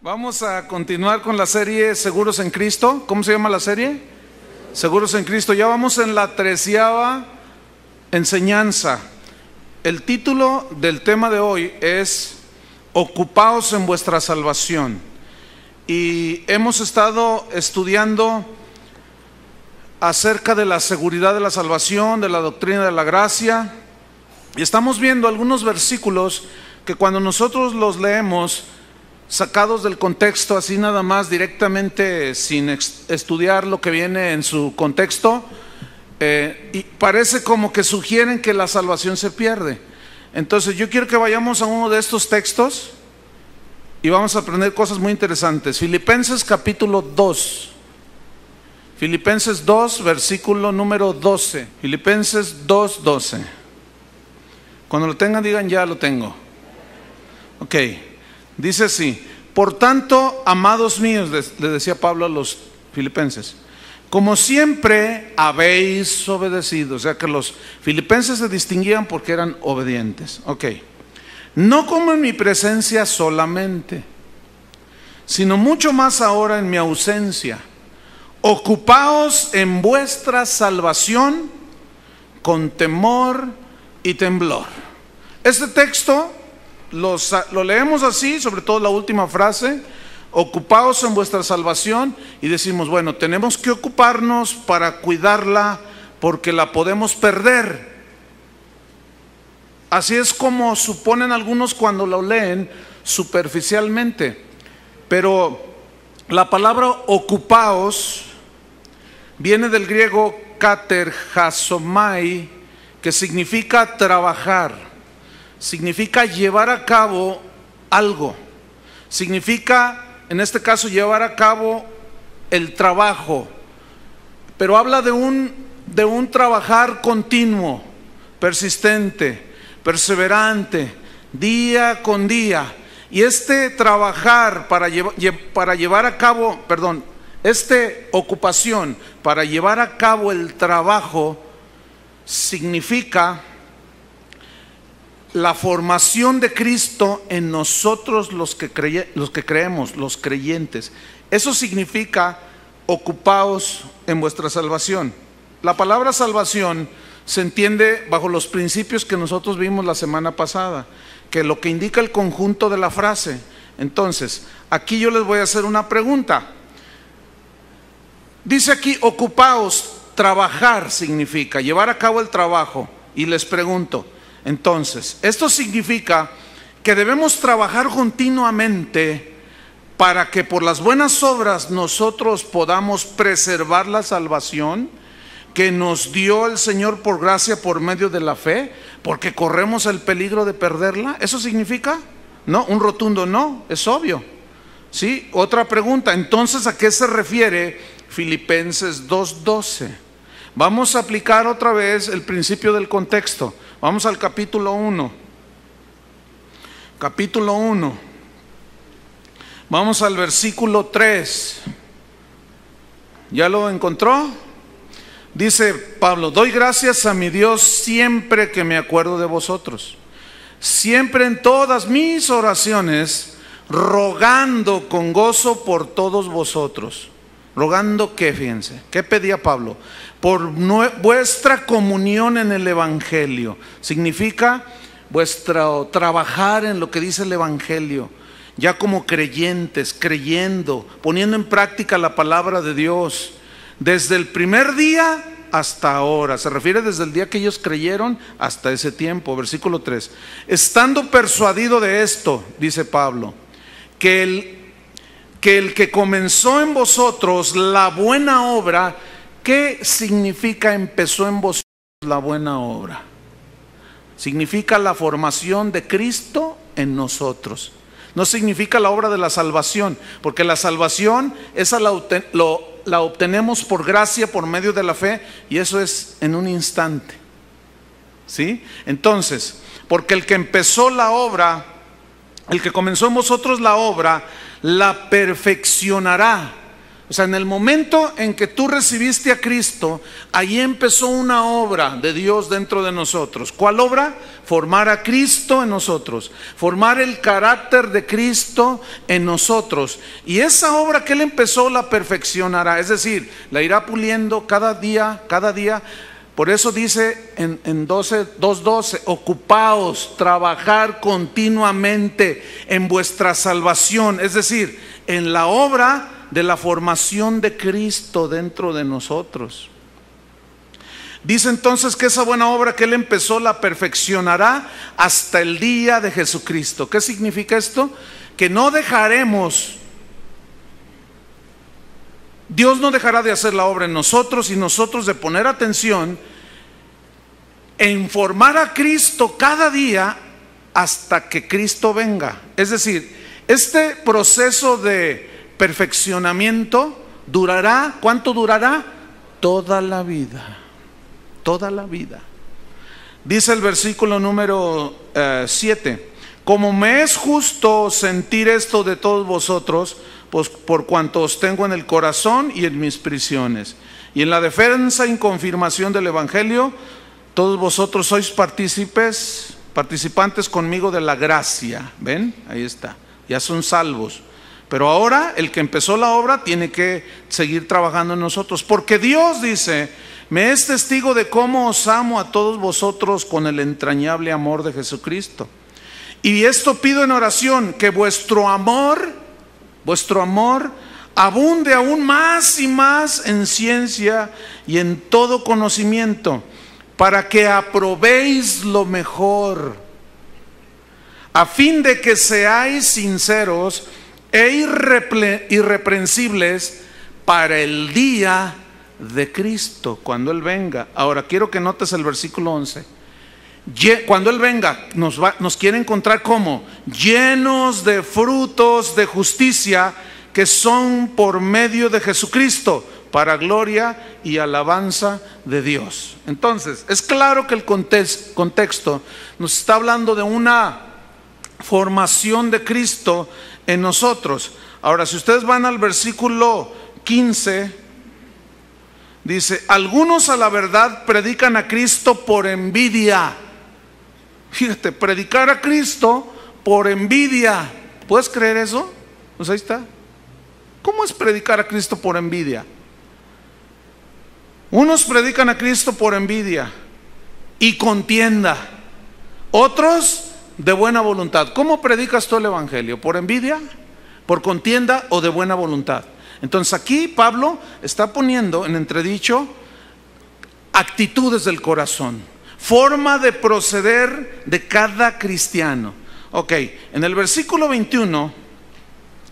Vamos a continuar con la serie Seguros en Cristo. ¿Cómo se llama la serie? Seguros en Cristo. Ya vamos en la 13ª enseñanza. El título del tema de hoy es Ocupaos en vuestra salvación. Y hemos estado estudiando acerca de la seguridad de la salvación, de la doctrina de la gracia. Y estamos viendo algunos versículos que cuando nosotros los leemos, sacados del contexto, así nada más directamente sin estudiar lo que viene en su contexto, y parece como que sugieren que la salvación se pierde. Entonces yo quiero que vayamos a uno de estos textos y vamos a aprender cosas muy interesantes. Filipenses capítulo 2. Filipenses 2, versículo número 12. Filipenses 2, 12. Cuando lo tengan digan ya lo tengo. Ok. Dice así: por tanto, amados míos, le decía Pablo a los filipenses, como siempre habéis obedecido. O sea que los filipenses se distinguían porque eran obedientes. Ok. No como en mi presencia solamente, sino mucho más ahora en mi ausencia. Ocupaos en vuestra salvación con temor y temblor. Este texto lo leemos así, sobre todo la última frase, ocupaos en vuestra salvación, y decimos, bueno, tenemos que ocuparnos para cuidarla porque la podemos perder. Así es como suponen algunos cuando lo leen superficialmente. Pero la palabra ocupaos viene del griego katerchazomai, que significa trabajar. Significa llevar a cabo algo. Significa, en este caso, llevar a cabo el trabajo. Pero habla de un trabajar continuo, persistente, perseverante, día con día. Y este trabajar para llevar a cabo, esta ocupación para llevar a cabo el trabajo significa la formación de Cristo en nosotros los que creemos, los creyentes. Eso significa ocupaos en vuestra salvación. La palabra salvación se entiende bajo los principios que nosotros vimos la semana pasada, que lo que indica el conjunto de la frase. Entonces, aquí yo les voy a hacer una pregunta. Dice aquí, ocupaos, trabajar significa llevar a cabo el trabajo. Y les pregunto, entonces, esto significa que debemos trabajar continuamente para que por las buenas obras nosotros podamos preservar la salvación que nos dio el Señor por gracia por medio de la fe, porque corremos el peligro de perderla. ¿Eso significa? No, un rotundo no, es obvio. ¿Sí? Otra pregunta, entonces, ¿a qué se refiere Filipenses 2:12? Vamos a aplicar otra vez el principio del contexto. Vamos al capítulo 1. Capítulo 1. Vamos al versículo 3. ¿Ya lo encontró? Dice Pablo: doy gracias a mi Dios siempre que me acuerdo de vosotros, siempre en todas mis oraciones, rogando con gozo por todos vosotros. ¿Rogando qué? Fíjense, ¿qué pedía Pablo? Por vuestra comunión en el Evangelio. Significa vuestro trabajar en lo que dice el Evangelio, ya como creyentes, creyendo, poniendo en práctica la palabra de Dios, desde el primer día hasta ahora. Se refiere desde el día que ellos creyeron hasta ese tiempo. Versículo 3. Estando persuadido de esto, dice Pablo, que el que comenzó en vosotros la buena obra. ¿Qué significa empezó en vosotros la buena obra? Significa la formación de Cristo en nosotros. No significa la obra de la salvación, porque la salvación esa la obtenemos por gracia, por medio de la fe, y eso es en un instante. ¿Sí? Entonces, porque el que empezó la obra, el que comenzó en vosotros la obra, la perfeccionará. O sea, en el momento en que tú recibiste a Cristo, ahí empezó una obra de Dios dentro de nosotros. ¿Cuál obra? Formar a Cristo en nosotros, formar el carácter de Cristo en nosotros. Y esa obra que Él empezó la perfeccionará, es decir, la irá puliendo cada día, cada día. Por eso dice en 2:12, ocupaos, trabajar continuamente en vuestra salvación, es decir, en la obra de la formación de Cristo dentro de nosotros. Dice entonces que esa buena obra que Él empezó la perfeccionará hasta el día de Jesucristo. ¿Qué significa esto? Que no dejaremos, Dios no dejará de hacer la obra en nosotros y nosotros de poner atención en formar a Cristo cada día hasta que Cristo venga. Es decir, este proceso de perfeccionamiento durará, ¿cuánto durará? Toda la vida, toda la vida. Dice el versículo número 7, como me es justo sentir esto de todos vosotros, pues por cuanto os tengo en el corazón y en mis prisiones, y en la defensa y confirmación del Evangelio, todos vosotros sois participantes conmigo de la gracia. ¿Ven? Ahí está, ya son salvos. Pero ahora el que empezó la obra tiene que seguir trabajando en nosotros, porque Dios dice, me es testigo de cómo os amo a todos vosotros con el entrañable amor de Jesucristo. Y esto pido en oración, que vuestro amor abunde aún más y más en ciencia y en todo conocimiento, para que aprobéis lo mejor, a fin de que seáis sinceros e irreprensibles para el día de Cristo, cuando Él venga. Ahora quiero que notes el versículo 11. Cuando Él venga nos quiere encontrar como llenos de frutos de justicia que son por medio de Jesucristo, para gloria y alabanza de Dios. Entonces es claro que el contexto nos está hablando de una formación de Cristo en nosotros. Ahora, si ustedes van al versículo 15, dice, algunos a la verdad predican a Cristo por envidia. Fíjate, predicar a Cristo por envidia. ¿Puedes creer eso? Pues ahí está. ¿Cómo es predicar a Cristo por envidia? Unos predican a Cristo por envidia y contienda, otros de buena voluntad. ¿Cómo predicas tú el Evangelio? ¿Por envidia, por contienda o de buena voluntad? Entonces aquí Pablo está poniendo en entredicho actitudes del corazón, forma de proceder de cada cristiano. Ok, en el versículo 21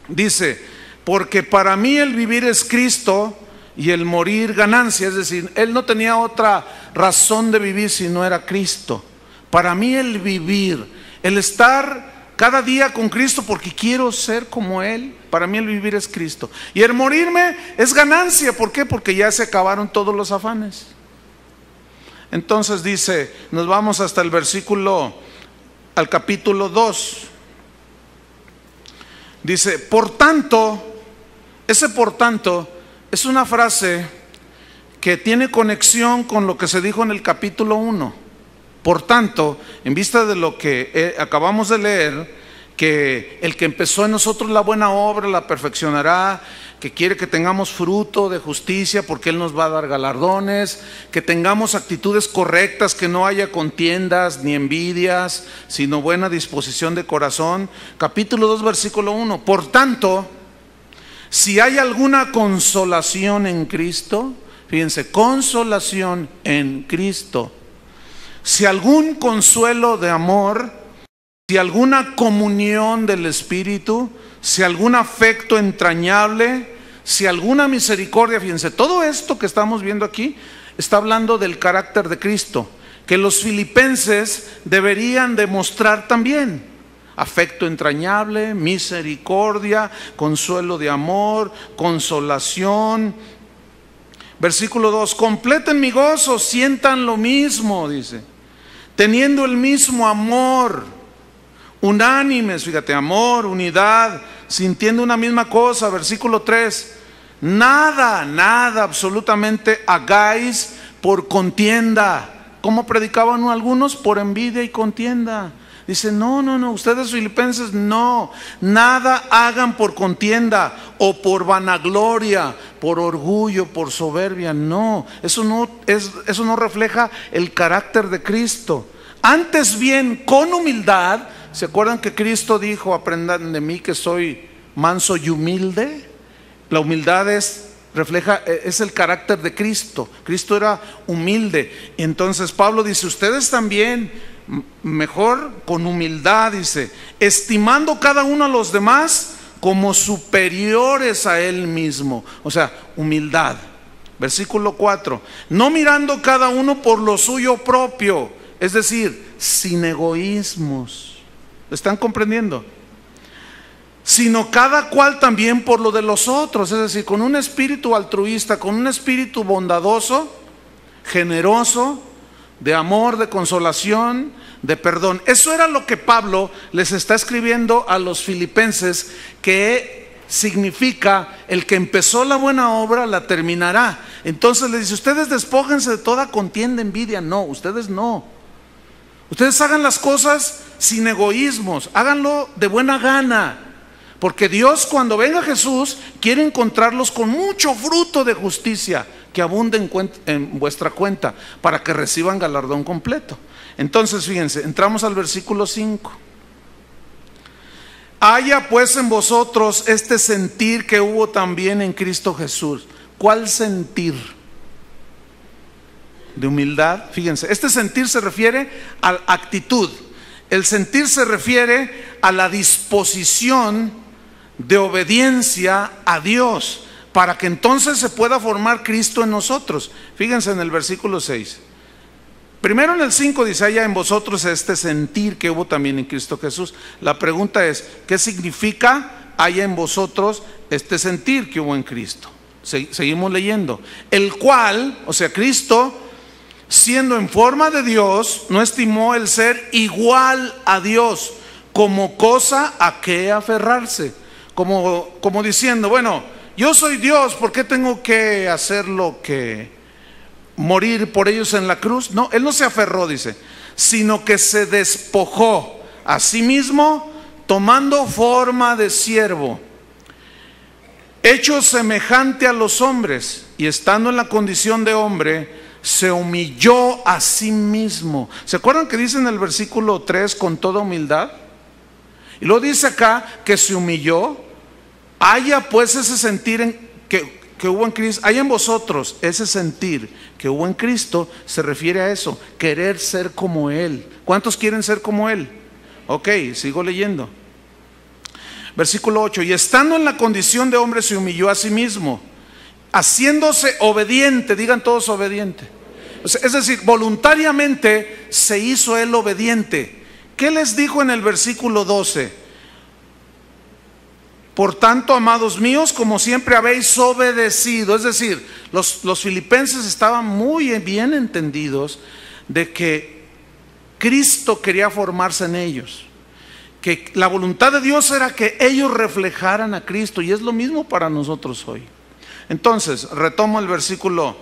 dice, porque para mí el vivir es Cristo y el morir ganancia. Es decir, él no tenía otra razón de vivir si no era Cristo. Para mí el vivir, el estar cada día con Cristo porque quiero ser como Él, para mí el vivir es Cristo. Y el morirme es ganancia. ¿Por qué? Porque ya se acabaron todos los afanes. Entonces dice, nos vamos hasta el versículo, al capítulo 2. Dice, por tanto, ese por tanto es una frase que tiene conexión con lo que se dijo en el capítulo 1. Por tanto, en vista de lo que acabamos de leer, que el que empezó en nosotros la buena obra la perfeccionará, que quiere que tengamos fruto de justicia porque Él nos va a dar galardones, que tengamos actitudes correctas, que no haya contiendas ni envidias, sino buena disposición de corazón. Capítulo 2, versículo 1. Por tanto, si hay alguna consolación en Cristo, fíjense, consolación en Cristo, si algún consuelo de amor, si alguna comunión del Espíritu, si algún afecto entrañable, si alguna misericordia, fíjense, todo esto que estamos viendo aquí está hablando del carácter de Cristo, que los filipenses deberían demostrar también. Afecto entrañable, misericordia, consuelo de amor, consolación. Versículo 2, completen mi gozo, sientan lo mismo, dice, teniendo el mismo amor, unánimes, fíjate, amor, unidad, sintiendo una misma cosa. Versículo 3, Nada, nada, absolutamente hagáis por contienda. ¿Cómo predicaban algunos? Por envidia y contienda. Dice, no, ustedes filipenses, no, nada hagan por contienda o por vanagloria, por orgullo, por soberbia, no, eso no refleja el carácter de Cristo. Antes bien, con humildad, ¿se acuerdan que Cristo dijo, aprendan de mí que soy manso y humilde? La humildad refleja el carácter de Cristo. Cristo era humilde. Y entonces Pablo dice, ustedes también, mejor con humildad, dice, estimando cada uno a los demás como superiores a él mismo. O sea, humildad. Versículo 4, no mirando cada uno por lo suyo propio, es decir, sin egoísmos. ¿Lo están comprendiendo? Sino cada cual también por lo de los otros, es decir, con un espíritu altruista, con un espíritu bondadoso, generoso, de amor, de consolación, de perdón. Eso era lo que Pablo les está escribiendo a los filipenses, que significa el que empezó la buena obra la terminará. Entonces les dice, ustedes despójense de toda contienda, envidia. No, ustedes no. Ustedes hagan las cosas sin egoísmos, háganlo de buena gana. Porque Dios, cuando venga Jesús, quiere encontrarlos con mucho fruto de justicia que abunde en vuestra cuenta, para que reciban galardón completo. Entonces, fíjense, entramos al versículo 5. Haya pues en vosotros este sentir que hubo también en Cristo Jesús. ¿Cuál sentir? De humildad. Fíjense, este sentir se refiere a la actitud. El sentir se refiere a la disposición de obediencia a Dios, para que entonces se pueda formar Cristo en nosotros. Fíjense en el versículo 6. Primero en el 5 dice, haya en vosotros este sentir que hubo también en Cristo Jesús. La pregunta es, ¿qué significa haya en vosotros este sentir que hubo en Cristo? Seguimos leyendo. El cual, o sea, Cristo, siendo en forma de Dios, no estimó el ser igual a Dios como cosa a que aferrarse. Como diciendo, bueno, yo soy Dios, ¿por qué tengo que hacer lo que morir por ellos en la cruz? No, él no se aferró, dice, sino que se despojó a sí mismo, tomando forma de siervo, hecho semejante a los hombres, y estando en la condición de hombre, se humilló a sí mismo. ¿Se acuerdan que dice en el versículo 3, con toda humildad? Y luego dice acá que se humilló. Haya pues ese sentir que hubo en Cristo, haya en vosotros ese sentir que hubo en Cristo, se refiere a eso, querer ser como Él. ¿Cuántos quieren ser como Él? Ok, sigo leyendo. Versículo 8, y estando en la condición de hombre se humilló a sí mismo, haciéndose obediente, digan todos obediente. Es decir, voluntariamente se hizo Él obediente. ¿Qué les dijo en el versículo 12? Por tanto, amados míos, como siempre habéis obedecido. Es decir, los filipenses estaban muy bien entendidos de que Cristo quería formarse en ellos, que la voluntad de Dios era que ellos reflejaran a Cristo, y es lo mismo para nosotros hoy. Entonces, retomo el versículo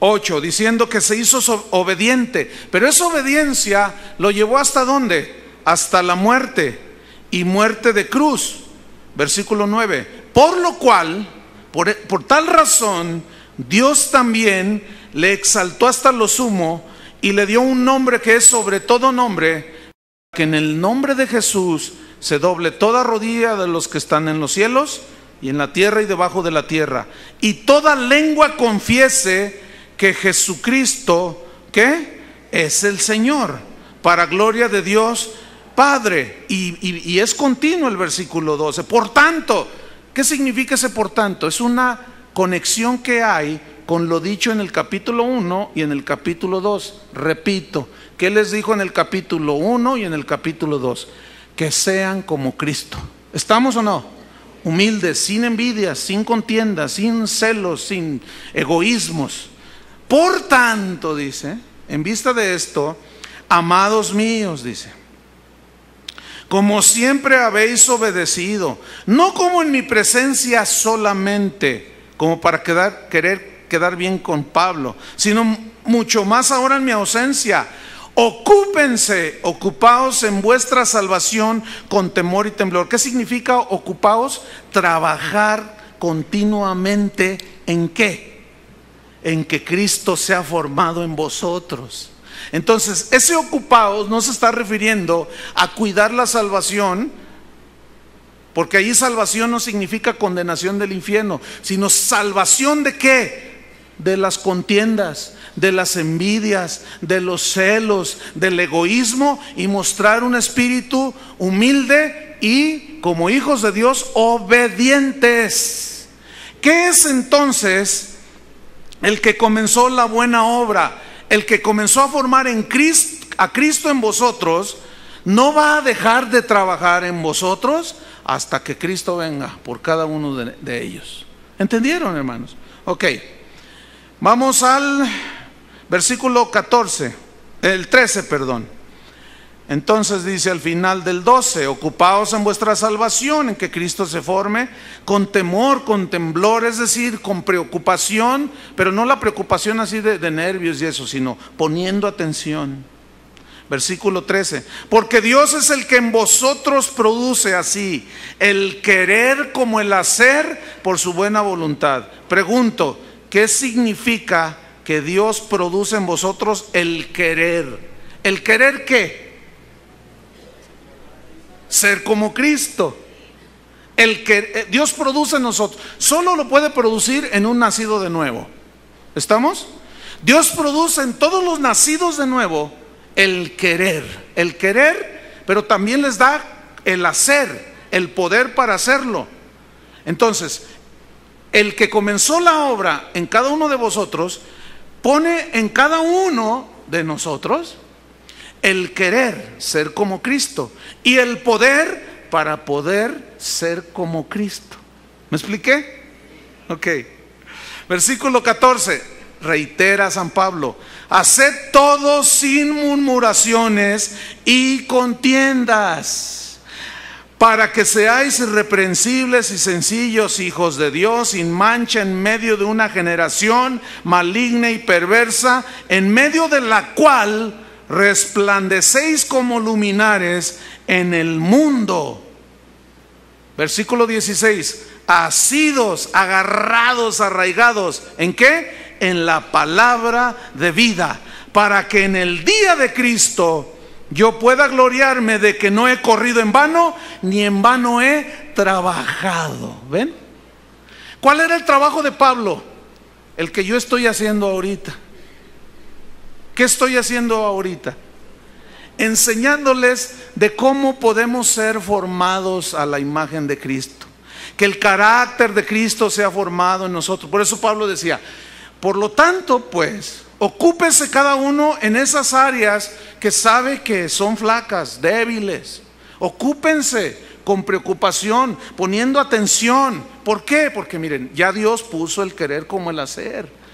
8, diciendo que se hizo obediente, pero esa obediencia lo llevó ¿hasta dónde? Hasta la muerte, y muerte de cruz. Versículo 9, por lo cual, por tal razón, Dios también le exaltó hasta lo sumo y le dio un nombre que es sobre todo nombre, que en el nombre de Jesús se doble toda rodilla de los que están en los cielos y en la tierra y debajo de la tierra, y toda lengua confiese que Jesucristo, ¿qué? Es el Señor, para gloria de Dios Padre. Y es continuo el versículo 12. Por tanto, ¿qué significa ese por tanto? Es una conexión que hay con lo dicho en el capítulo 1 y en el capítulo 2. Repito, ¿qué les dijo en el capítulo 1 y en el capítulo 2? Que sean como Cristo. ¿Estamos o no? Humildes, sin envidia, sin contienda, sin celos, sin egoísmos. Por tanto, dice, en vista de esto, amados míos, dice, como siempre habéis obedecido, no como en mi presencia solamente, como para querer quedar bien con Pablo, sino mucho más ahora en mi ausencia. Ocupaos en vuestra salvación con temor y temblor. ¿Qué significa ocupaos? Trabajar continuamente ¿en qué? En que Cristo sea formado en vosotros. Entonces, ese ocupaos no se está refiriendo a cuidar la salvación, porque ahí salvación no significa condenación del infierno, sino salvación ¿de qué? De las contiendas, de las envidias, de los celos, del egoísmo, y mostrar un espíritu humilde y, como hijos de Dios, obedientes. ¿Qué es entonces el que comenzó la buena obra? El que comenzó a formar a Cristo en vosotros, no va a dejar de trabajar en vosotros hasta que Cristo venga por cada uno de ellos. ¿Entendieron, hermanos? Ok, vamos al versículo 13, perdón. Entonces dice al final del 12: ocupaos en vuestra salvación, en que Cristo se forme, con temor, con temblor, es decir, con preocupación, pero no la preocupación así de nervios y eso, sino poniendo atención. Versículo 13: porque Dios es el que en vosotros produce así el querer como el hacer por su buena voluntad. Pregunto, ¿qué significa que Dios produce en vosotros el querer? ¿El querer qué? Ser como Cristo. El que Dios produce en nosotros solo lo puede producir en un nacido de nuevo. ¿Estamos? Dios produce en todos los nacidos de nuevo el querer, pero también les da el hacer, el poder para hacerlo. Entonces, el que comenzó la obra en cada uno de vosotros pone en cada uno de nosotros el querer ser como Cristo y el poder para poder ser como Cristo. ¿Me expliqué? Ok. Versículo 14, reitera San Pablo: haced todo sin murmuraciones y contiendas, para que seáis irreprensibles y sencillos, hijos de Dios, sin mancha en medio de una generación maligna y perversa, en medio de la cual resplandecéis como luminares en el mundo. Versículo 16: asidos, agarrados, arraigados, ¿en qué? En la palabra de vida, para que en el día de Cristo yo pueda gloriarme de que no he corrido en vano, ni en vano he trabajado. ¿Ven? ¿Cuál era el trabajo de Pablo? El que yo estoy haciendo ahorita. ¿Qué estoy haciendo ahorita? Enseñándoles de cómo podemos ser formados a la imagen de Cristo, que el carácter de Cristo sea formado en nosotros. Por eso Pablo decía: por lo tanto, pues, ocúpese cada uno en esas áreas que sabe que son flacas, débiles. Ocúpense con preocupación, poniendo atención. ¿Por qué? Porque miren, ya Dios puso el querer como el hacer.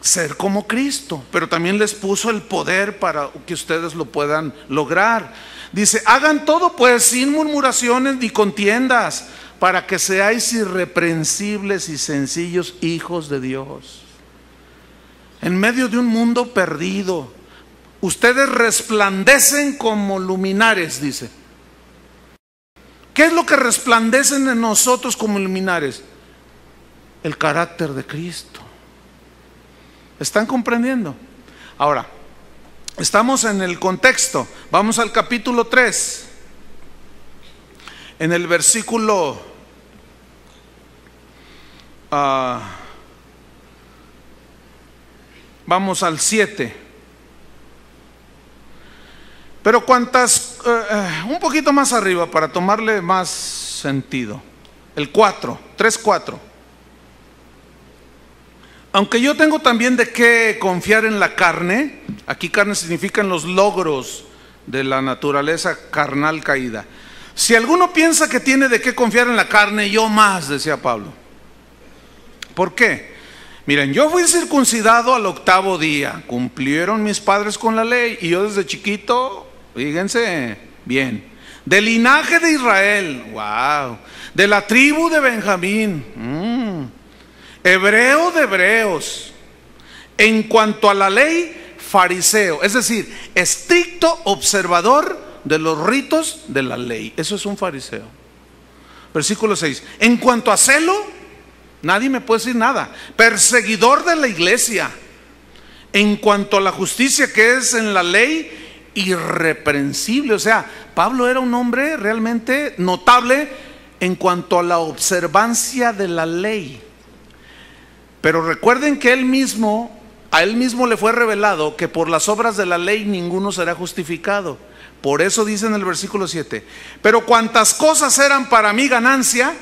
Ser como Cristo, pero también les puso el poder para que ustedes lo puedan lograr. Dice: hagan todo pues sin murmuraciones ni contiendas, para que seáis irreprensibles y sencillos, hijos de Dios. En medio de un mundo perdido, ustedes resplandecen como luminares, dice. ¿Qué es lo que resplandecen en nosotros como luminares? El carácter de Cristo. ¿Están comprendiendo? Ahora, estamos en el contexto. Vamos al capítulo 3. En el versículo vamos al 7. Pero un poquito más arriba para tomarle más sentido. El 4, 3:4. Aunque yo tengo también de qué confiar en la carne. Aquí carne significan los logros de la naturaleza carnal caída. Si alguno piensa que tiene de qué confiar en la carne, yo más, decía Pablo. ¿Por qué? Miren, yo fui circuncidado al 8º día. Cumplieron mis padres con la ley. Y yo desde chiquito, fíjense, Bien. Del linaje de Israel. Wow. De la tribu de Benjamín. Hebreo de hebreos. En cuanto a la ley, fariseo. Es decir, estricto observador de los ritos de la ley. Eso es un fariseo. Versículo 6. En cuanto a celo, nadie me puede decir nada. Perseguidor de la iglesia. En cuanto a la justicia que es en la ley, irreprensible. O sea, Pablo era un hombre realmente notable en cuanto a la observancia de la ley. Pero recuerden que a él mismo le fue revelado que por las obras de la ley ninguno será justificado. Por eso dice en el versículo 7, pero cuantas cosas eran para mí ganancia.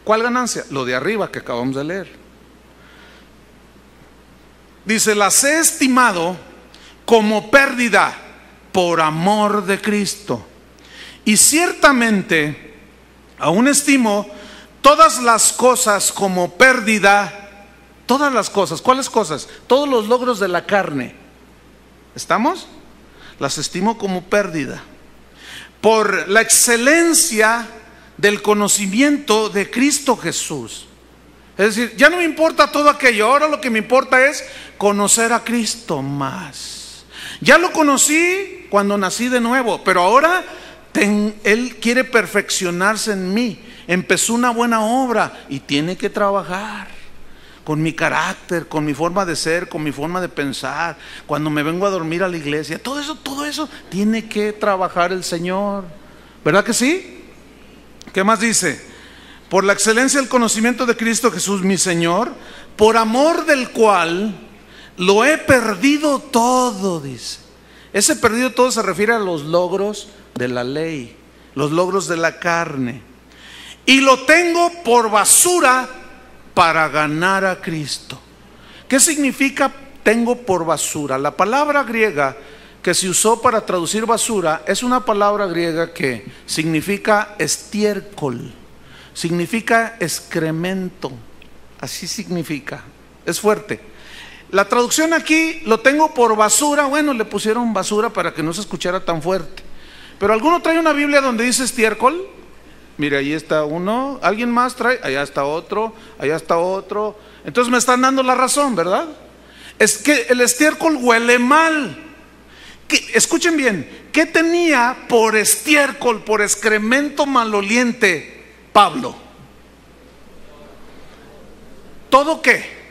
¿Cuál ganancia? Lo de arriba que acabamos de leer. Dice, las he estimado como pérdida por amor de Cristo. Y ciertamente aún estimo todas las cosas como pérdida. Todas las cosas. ¿Cuáles cosas? Todos los logros de la carne. ¿Estamos? Las estimo como pérdida por la excelencia del conocimiento de Cristo Jesús. Es decir, ya no me importa todo aquello. Ahora lo que me importa es conocer a Cristo más. Ya lo conocí cuando nací de nuevo, pero ahora Él quiere perfeccionarse en mí. Empezó una buena obra y tiene que trabajar con mi carácter, con mi forma de ser, con mi forma de pensar. Cuando me vengo a dormir a la iglesia, todo eso tiene que trabajar el Señor. ¿Verdad que sí? ¿Qué más dice? Por la excelencia del conocimiento de Cristo Jesús mi Señor, por amor del cual lo he perdido todo, dice. Ese perdido todo se refiere a los logros de la ley, los logros de la carne. Y lo tengo por basura para ganar a Cristo. ¿Qué significa tengo por basura? La palabra griega que se usó para traducir basura es una palabra griega que significa estiércol, significa excremento. Así significa, es fuerte. La traducción aquí, lo tengo por basura. Bueno, le pusieron basura para que no se escuchara tan fuerte. Pero ¿alguno trae una Biblia donde dice estiércol? Mire, ahí está uno. ¿Alguien más trae? Allá está otro, allá está otro. Entonces me están dando la razón, ¿verdad? Es que el estiércol huele mal. Escuchen bien, ¿qué tenía por estiércol, por excremento maloliente Pablo? ¿Todo qué?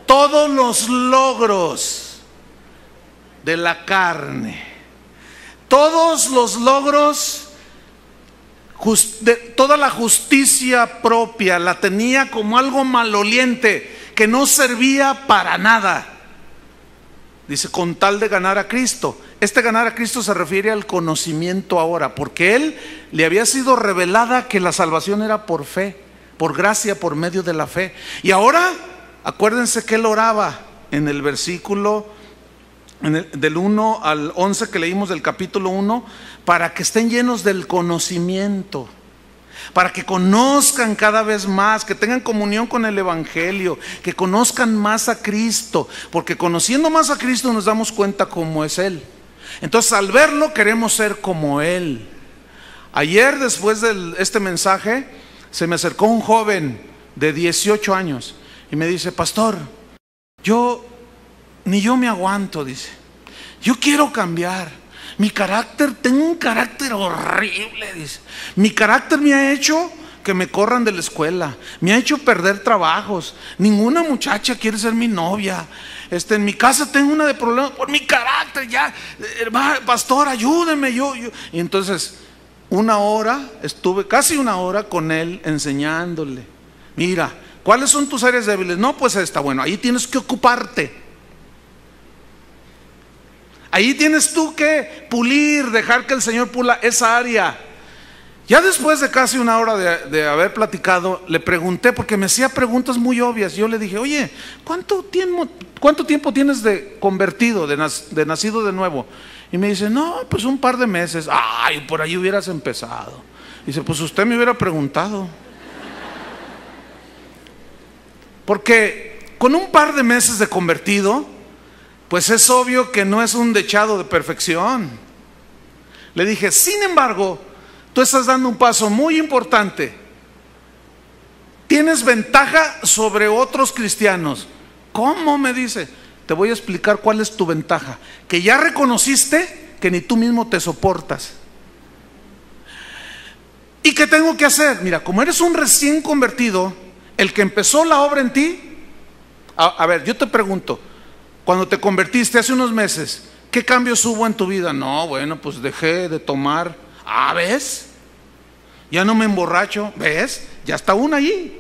Todos los logros de la carne. Todos los logros toda la justicia propia la tenía como algo maloliente que no servía para nada. Dice, con tal de ganar a Cristo. Este ganar a Cristo se refiere al conocimiento ahora, porque él le había sido revelada que la salvación era por fe, por gracia, por medio de la fe. Y ahora, acuérdense que él oraba en el versículo del 1 al 11 que leímos del capítulo 1, para que estén llenos del conocimiento, para que conozcan cada vez más, que tengan comunión con el Evangelio, que conozcan más a Cristo, porque conociendo más a Cristo nos damos cuenta cómo es Él. Entonces al verlo queremos ser como Él. Ayer, después de este mensaje, se me acercó un joven de 18 años y me dice, pastor, ni yo me aguanto, dice. Yo quiero cambiar. Mi carácter, tengo un carácter horrible, dice. Mi carácter me ha hecho que me corran de la escuela, me ha hecho perder trabajos. Ninguna muchacha quiere ser mi novia. En mi casa tengo una de problemas por mi carácter. Ya, pastor, ayúdeme. Y entonces, estuve casi una hora con él enseñándole. Mira, ¿cuáles son tus áreas débiles? No, pues esta. Bueno, ahí tienes que ocuparte. Ahí tienes tú que pulir, dejar que el Señor pula esa área. Ya después de casi una hora de haber platicado, le pregunté, porque me hacía preguntas muy obvias. Yo le dije, oye, ¿cuánto tiempo tienes de convertido, de nacido de nuevo? Y me dice, no, pues un par de meses. Ay, por ahí hubieras empezado. Dice, pues usted me hubiera preguntado. Porque con un par de meses de convertido, pues es obvio que no es un dechado de perfección. Le dije, sin embargo, tú estás dando un paso muy importante. Tienes ventaja sobre otros cristianos. ¿Cómo? Me dice. Te voy a explicar cuál es tu ventaja. Que ya reconociste que ni tú mismo te soportas. ¿Y qué tengo que hacer? Mira, como eres un recién convertido, el que empezó la obra en ti, a ver, yo te pregunto, cuando te convertiste hace unos meses, ¿qué cambios hubo en tu vida? No, bueno, pues dejé de tomar. Ah, ¿ves? Ya no me emborracho, ¿ves? Ya está uno allí.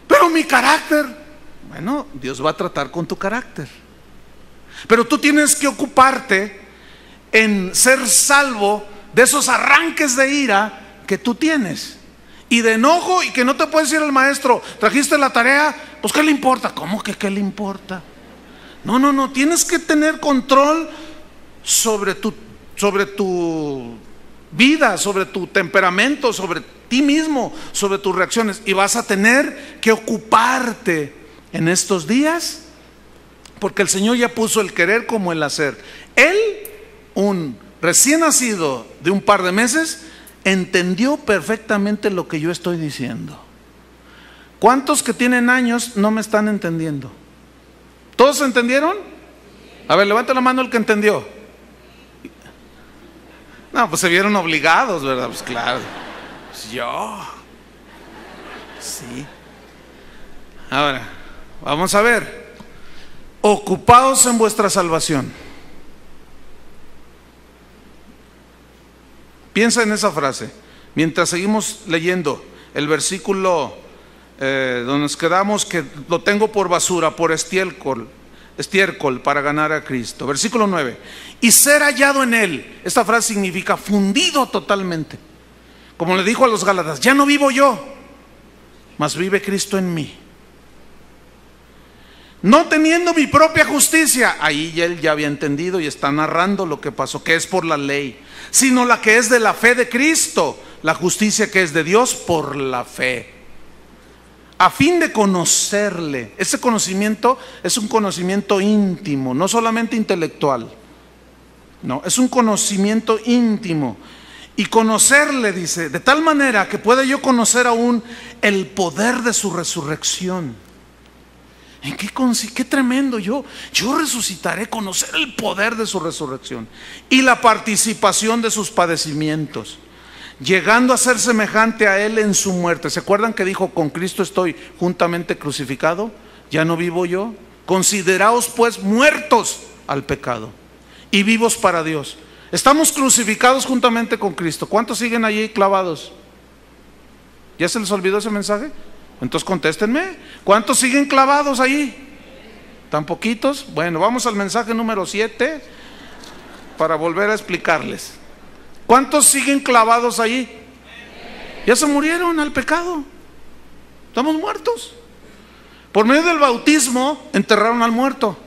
Pero mi carácter, bueno, Dios va a tratar con tu carácter. Pero tú tienes que ocuparte en ser salvo de esos arranques de ira que tú tienes y de enojo, y que no te puede decir el maestro, trajiste la tarea, pues ¿qué le importa? ¿Cómo que qué le importa? No, tienes que tener control sobre tu vida, sobre tu temperamento, sobre ti mismo, sobre tus reacciones, y vas a tener que ocuparte en estos días, porque el Señor ya puso el querer como el hacer. Él, un recién nacido de un par de meses, entendió perfectamente lo que yo estoy diciendo. ¿Cuántos que tienen años no me están entendiendo? ¿Todos entendieron? A ver, levanta la mano el que entendió. No, pues se vieron obligados, ¿verdad? Pues claro. Pues yo. Sí. Ahora, vamos a ver. Ocupaos en vuestra salvación. Piensa en esa frase. Mientras seguimos leyendo el versículo donde nos quedamos, que lo tengo por basura, por estiércol para ganar a Cristo. Versículo 9. Y ser hallado en Él. Esta frase significa fundido totalmente. Como le dijo a los Gálatas, ya no vivo yo, mas vive Cristo en mí. No teniendo mi propia justicia, ahí ya él ya había entendido y está narrando lo que pasó, que es por la ley, sino la que es de la fe de Cristo, la justicia que es de Dios por la fe, a fin de conocerle. Ese conocimiento es un conocimiento íntimo, no solamente intelectual, no, es un conocimiento íntimo. Y conocerle, dice, de tal manera que pueda yo conocer aún el poder de su resurrección. ¿En qué consiste? Qué tremendo. Yo resucitaré, conocer el poder de su resurrección y la participación de sus padecimientos, llegando a ser semejante a Él en su muerte. ¿Se acuerdan que dijo, con Cristo estoy juntamente crucificado? Ya no vivo yo. Consideraos pues muertos al pecado y vivos para Dios. Estamos crucificados juntamente con Cristo. ¿Cuántos siguen allí clavados? ¿Ya se les olvidó ese mensaje? Entonces contéstenme. ¿Cuántos siguen clavados ahí? ¿Tan poquitos? Bueno, vamos al mensaje número 7 para volver a explicarles. ¿Cuántos siguen clavados ahí? Ya se murieron al pecado. Estamos muertos. Por medio del bautismo enterraron al muerto.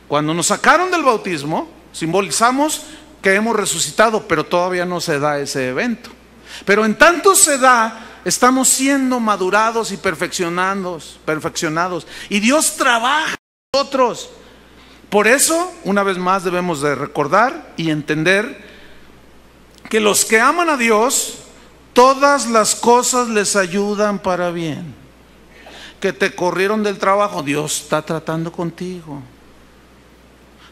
Cuando nos sacaron del bautismo, simbolizamos que hemos resucitado, pero todavía no se da ese evento. Pero en tanto se da, estamos siendo madurados y perfeccionados. Y Dios trabaja en nosotros. Por eso, una vez más, debemos de recordar y entender que los que aman a Dios, todas las cosas les ayudan para bien. Que te corrieron del trabajo, Dios está tratando contigo.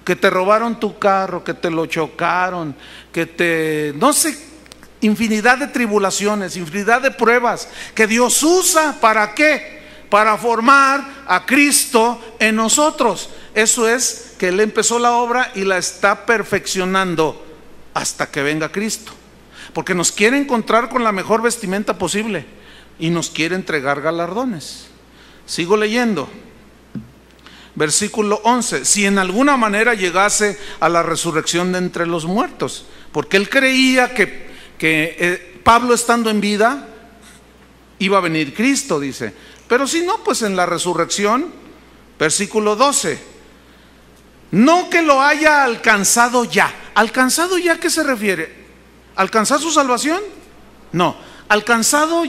Que te robaron tu carro, que te lo chocaron, no sé, infinidad de tribulaciones, infinidad de pruebas que Dios usa. ¿Para qué? Para formar a Cristo en nosotros. Eso es, que Él empezó la obra y la está perfeccionando hasta que venga Cristo, porque nos quiere encontrar con la mejor vestimenta posible y nos quiere entregar galardones. Sigo leyendo. Versículo 11. Si en alguna manera llegase a la resurrección de entre los muertos, porque él creía que Pablo, estando en vida, iba a venir Cristo, dice. Pero si no, pues en la resurrección. Versículo 12. No que lo haya alcanzado ya. ¿Alcanzado ya a qué se refiere? ¿Alcanzar su salvación? No. Alcanzado,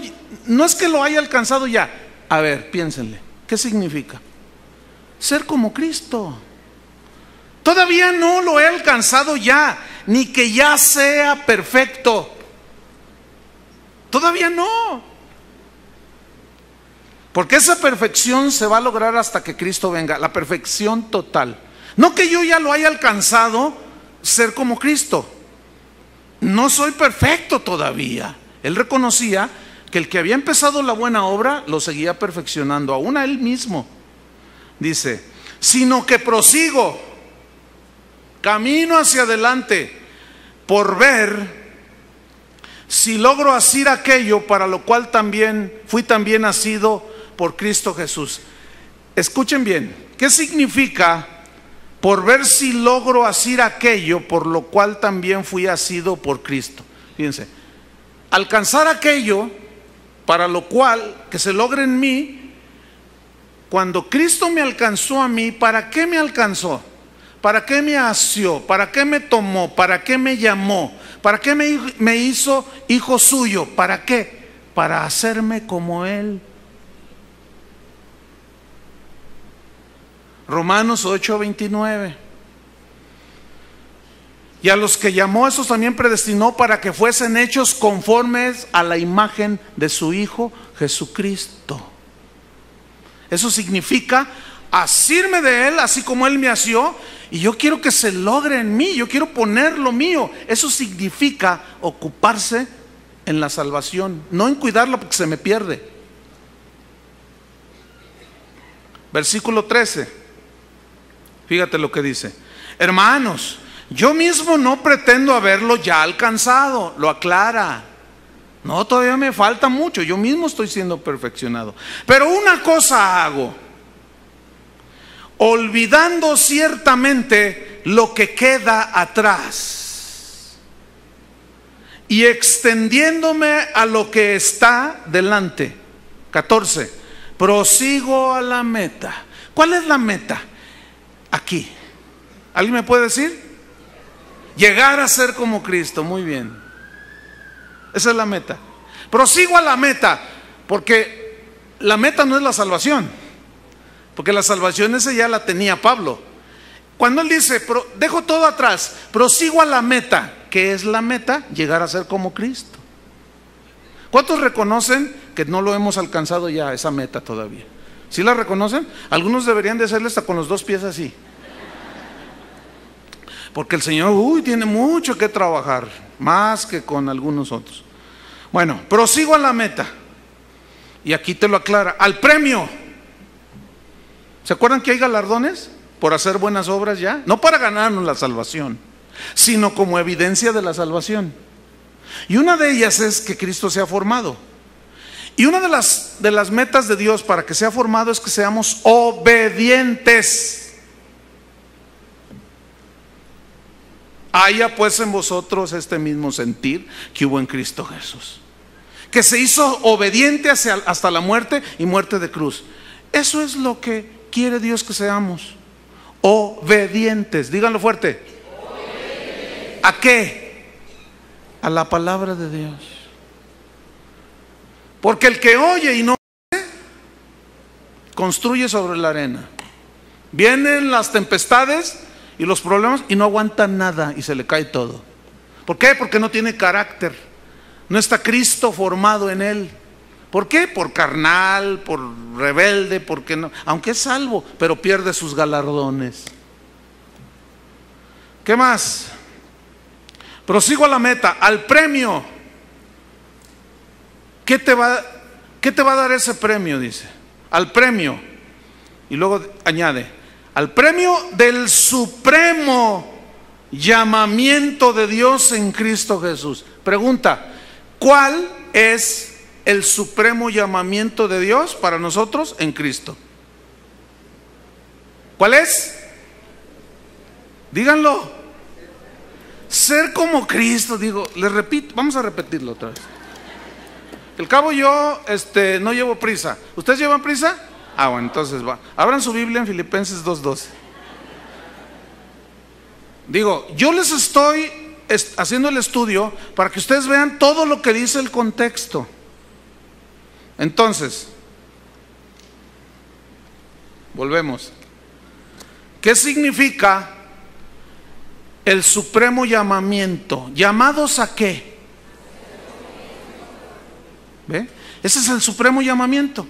no es que lo haya alcanzado ya. A ver, piénsenle. ¿Qué significa? Ser como Cristo. Todavía no lo he alcanzado ya, ni que ya sea perfecto. Todavía no. Porque esa perfección se va a lograr hasta que Cristo venga, la perfección total. No que yo ya lo haya alcanzado, ser como Cristo. No soy perfecto todavía. Él reconocía que el que había empezado la buena obra lo seguía perfeccionando, aún a él mismo. Dice, sino que prosigo, camino hacia adelante, por ver si logro hacer aquello para lo cual fui también nacido por Cristo Jesús. Escuchen bien, ¿qué significa por ver si logro hacer aquello por lo cual también fui nacido por Cristo? Fíjense, alcanzar aquello para lo cual que se logre en mí. Cuando Cristo me alcanzó a mí, ¿para qué me alcanzó? ¿Para qué me asió? ¿Para qué me tomó? ¿Para qué me llamó? ¿Para qué me hizo hijo suyo? ¿Para qué? Para hacerme como Él. Romanos 8:29. Y a los que llamó, esos también predestinó para que fuesen hechos conformes a la imagen de su Hijo Jesucristo. Eso significa asirme de Él, así como Él me asió, y yo quiero que se logre en mí, yo quiero poner lo mío. Eso significa ocuparse en la salvación, no en cuidarla porque se me pierde. Versículo 13. Fíjate lo que dice. Hermanos, yo mismo no pretendo haberlo ya alcanzado, lo aclara. No, todavía me falta mucho, yo mismo estoy siendo perfeccionado. Pero una cosa hago, olvidando ciertamente lo que queda atrás y extendiéndome a lo que está delante. 14. Prosigo a la meta. ¿Cuál es la meta? Aquí. ¿Alguien me puede decir? Llegar a ser como Cristo. Muy bien. Esa es la meta. Prosigo a la meta, porque la meta no es la salvación, porque la salvación esa ya la tenía Pablo. Cuando él dice, dejo todo atrás, prosigo a la meta. ¿Qué es la meta? Llegar a ser como Cristo. ¿Cuántos reconocen que no lo hemos alcanzado ya, esa meta todavía? ¿Sí la reconocen? Algunos deberían de hacerle hasta con los dos pies así. Porque el Señor, tiene mucho que trabajar, más que con algunos otros. Bueno, prosigo a la meta. Y aquí te lo aclara, al premio. ¿Se acuerdan que hay galardones por hacer buenas obras ya? No para ganarnos la salvación, sino como evidencia de la salvación. Y una de ellas es que Cristo sea formado. Y una de las metas de Dios para que sea formado es que seamos obedientes. Haya pues en vosotros este mismo sentir que hubo en Cristo Jesús, que se hizo obediente hasta la muerte y muerte de cruz. Eso es lo que quiere Dios que seamos, obedientes. Díganlo fuerte. Obedientes. ¿A qué? A la palabra de Dios. Porque el que oye y no hace, construye sobre la arena. Vienen las tempestades y los problemas y no aguanta nada y se le cae todo. ¿Por qué? Porque no tiene carácter. No está Cristo formado en él. ¿Por qué? Por carnal, por rebelde, porque no, aunque es salvo, pero pierde sus galardones. ¿Qué más? Prosigo a la meta, al premio. ¿Qué te va a dar ese premio? Dice, al premio. Y luego añade, al premio del supremo llamamiento de Dios en Cristo Jesús. Pregunta, ¿cuál es el supremo llamamiento de Dios para nosotros en Cristo? ¿Cuál es? Díganlo. Ser como Cristo, digo, les repito, vamos a repetirlo otra vez. Al cabo yo no llevo prisa. ¿Ustedes llevan prisa? Bueno, entonces va. Abran su Biblia en Filipenses 2:12. Digo, yo les estoy haciendo el estudio para que ustedes vean todo lo que dice el contexto. Entonces, volvemos. ¿Qué significa el supremo llamamiento. ¿Llamados a qué? ¿Ve? Ese es el supremo llamamiento.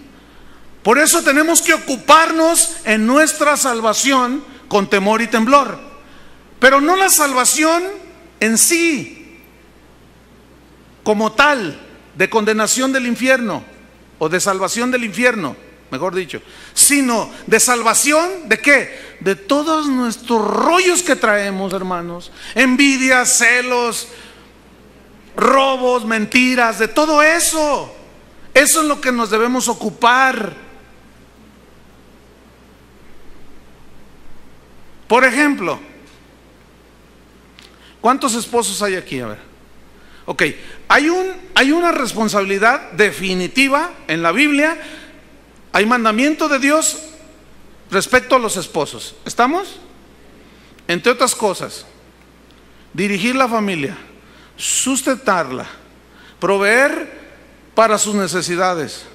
Por eso tenemos que ocuparnos en nuestra salvación con temor y temblor. Pero no la salvación en sí, como tal, de condenación del infierno, o de salvación del infierno, mejor dicho, sino de salvación, ¿de qué? De todos nuestros rollos que traemos, hermanos. Envidias, celos, robos, mentiras, de todo eso. Eso es lo que nos debemos ocupar. Por ejemplo, ¿cuántos esposos hay aquí? A ver. Ok, hay una responsabilidad definitiva en la Biblia. Hay mandamiento de Dios respecto a los esposos. ¿Estamos? Entre otras cosas, dirigir la familia, sustentarla, proveer para sus necesidades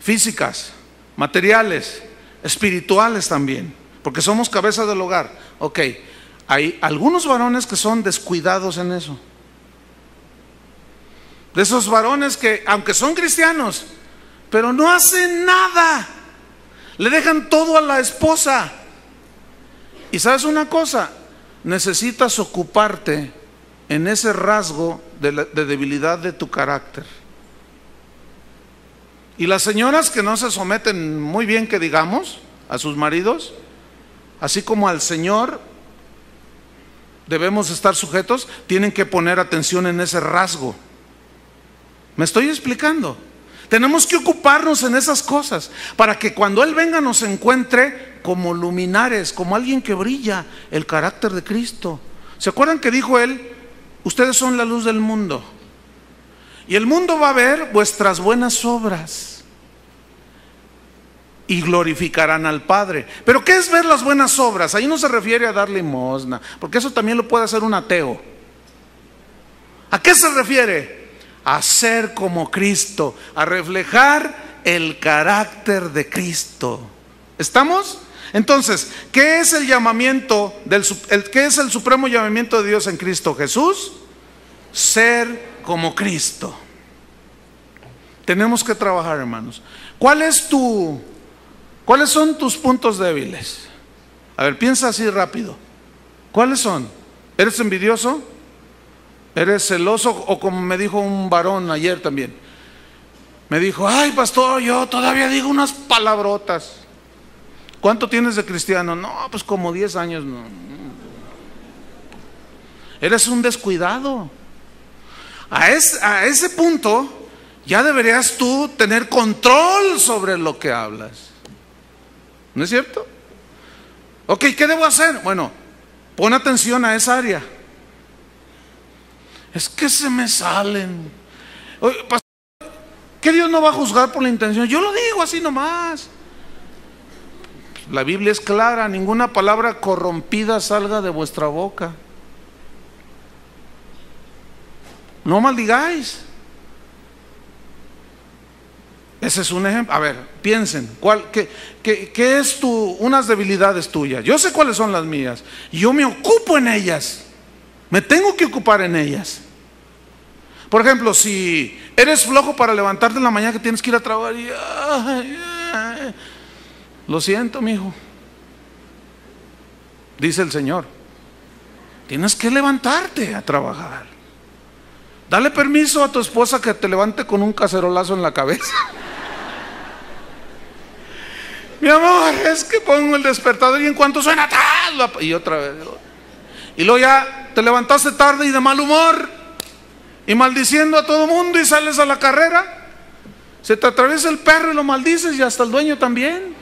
físicas, materiales, espirituales también, porque somos cabeza del hogar. Ok, hay algunos varones que son descuidados en eso. De esos varones que, aunque son cristianos, pero no hacen nada, le dejan todo a la esposa. Y sabes una cosa, necesitas ocuparte en ese rasgo de debilidad de tu carácter. Y las señoras que no se someten muy bien, que digamos, a sus maridos, así como al Señor debemos estar sujetos, tienen que poner atención en ese rasgo. ¿Me estoy explicando? Tenemos que ocuparnos en esas cosas para que cuando Él venga nos encuentre como luminares, como alguien que brilla el carácter de Cristo. ¿Se acuerdan que dijo Él? Ustedes son la luz del mundo, y el mundo va a ver vuestras buenas obras y glorificarán al Padre. ¿Pero qué es ver las buenas obras? Ahí no se refiere a dar limosna, porque eso también lo puede hacer un ateo. ¿A qué se refiere? A ser como Cristo, a reflejar el carácter de Cristo. ¿Estamos? Entonces, ¿qué es el llamamiento qué es el supremo llamamiento de Dios en Cristo Jesús? Ser como Cristo. Tenemos que trabajar, hermanos. ¿Cuáles son tus puntos débiles? A ver, piensa así rápido. ¿Cuáles son? ¿Eres envidioso? ¿Eres celoso? O como me dijo un varón ayer también, me dijo: ay, pastor, yo todavía digo unas palabrotas. ¿Cuánto tienes de cristiano? No, pues como 10 años. No. Eres un descuidado. A ese punto ya deberías tú tener control sobre lo que hablas. ¿No es cierto? Ok, ¿qué debo hacer? Bueno, pon atención a esa área. Es que se me salen. Oye, pastor, ¿que Dios no va a juzgar por la intención? Yo lo digo así nomás. La Biblia es clara: ninguna palabra corrompida salga de vuestra boca. No maldigáis. Ese es un ejemplo. A ver, piensen, ¿qué es unas debilidades tuyas? Yo sé cuáles son las mías, y yo me ocupo en ellas. Me tengo que ocupar en ellas. Por ejemplo, si eres flojo para levantarte en la mañana que tienes que ir a trabajar y lo siento, mijo, dice el Señor, tienes que levantarte a trabajar. Dale permiso a tu esposa que te levante con un cacerolazo en la cabeza. Mi amor, es que pongo el despertador y en cuanto suena, y otra vez. Y luego ya te levantaste tarde y de mal humor y maldiciendo a todo mundo, y sales a la carrera, se te atraviesa el perro y lo maldices, y hasta el dueño también.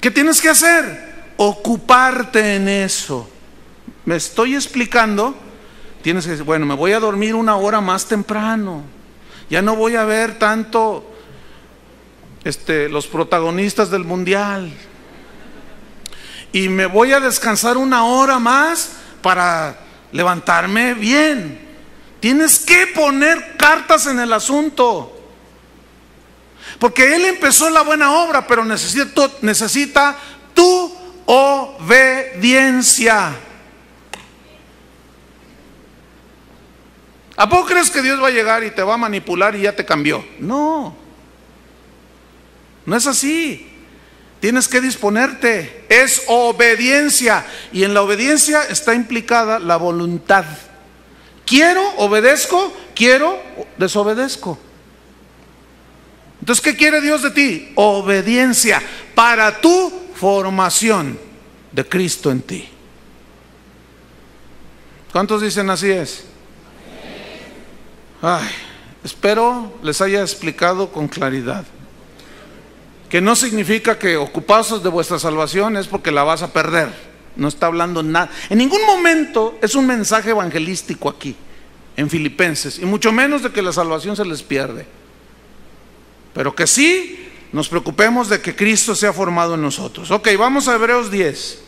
¿Qué tienes que hacer? Ocuparte en eso. ¿Me estoy explicando? Tienes que decir: bueno, me voy a dormir 1 hora más temprano, ya no voy a ver tanto los protagonistas del mundial, y me voy a descansar 1 hora más para levantarme bien. Tienes que poner cartas en el asunto, porque Él empezó la buena obra, pero necesita tu obediencia. ¿A poco crees que Dios va a llegar y te va a manipular y ya te cambió? No, no es así. Tienes que disponerte, es obediencia. Y en la obediencia está implicada la voluntad. Quiero, obedezco, quiero, desobedezco. Entonces, ¿qué quiere Dios de ti? Obediencia para tu formación de Cristo en ti. ¿Cuántos dicen así es? Ay, espero les haya explicado con claridad. Que no significa que ocupados de vuestra salvación es porque la vas a perder. No está hablando nada. En ningún momento es un mensaje evangelístico aquí, en Filipenses. Y mucho menos de que la salvación se les pierde. Pero que sí nos preocupemos de que Cristo sea formado en nosotros. Ok, vamos a Hebreos 10.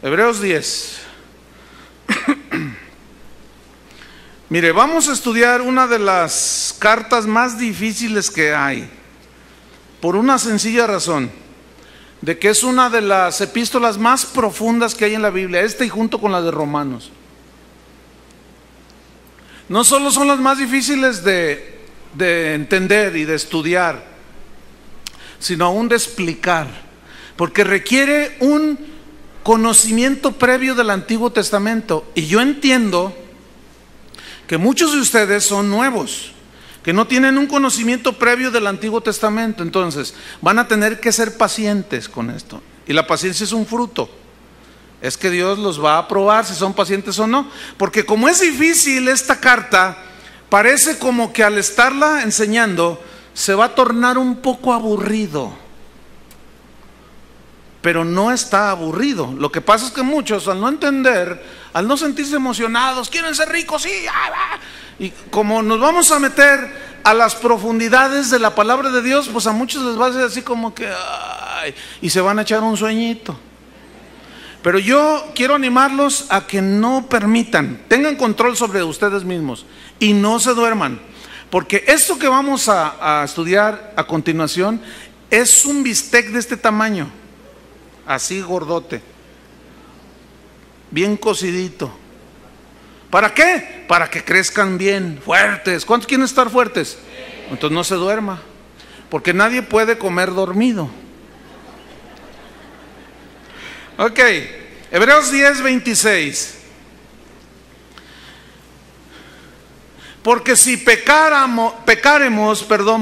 Hebreos 10. Mire, vamos a estudiar una de las cartas más difíciles que hay. Por una sencilla razón, de que es una de las epístolas más profundas que hay en la Biblia, y junto con la de Romanos. No solo son las más difíciles de entender y de estudiar, sino aún de explicar, porque requiere un conocimiento previo del Antiguo Testamento. Y yo entiendo que muchos de ustedes son nuevos, que no tienen un conocimiento previo del Antiguo Testamento. Entonces van a tener que ser pacientes con esto. Y la paciencia es un fruto. Es que Dios los va a probar si son pacientes o no. Porque como es difícil esta carta, parece como que al estarla enseñando se va a tornar un poco aburrido. Pero no está aburrido. Lo que pasa es que muchos, al no entender, al no sentirse emocionados, quieren ser ricos, sí, y como nos vamos a meter a las profundidades de la palabra de Dios, pues a muchos les va a hacer así como que ay, y se van a echar un sueñito. Pero yo quiero animarlos a que no permitan, tengan control sobre ustedes mismos y no se duerman, porque esto que vamos a estudiar a continuación es un bistec de este tamaño, así gordote, bien cocidito. ¿Para qué? Para que crezcan bien, fuertes. ¿Cuántos quieren estar fuertes? Entonces no se duerma, porque nadie puede comer dormido. Ok, Hebreos 10, 26. Porque si pecaremos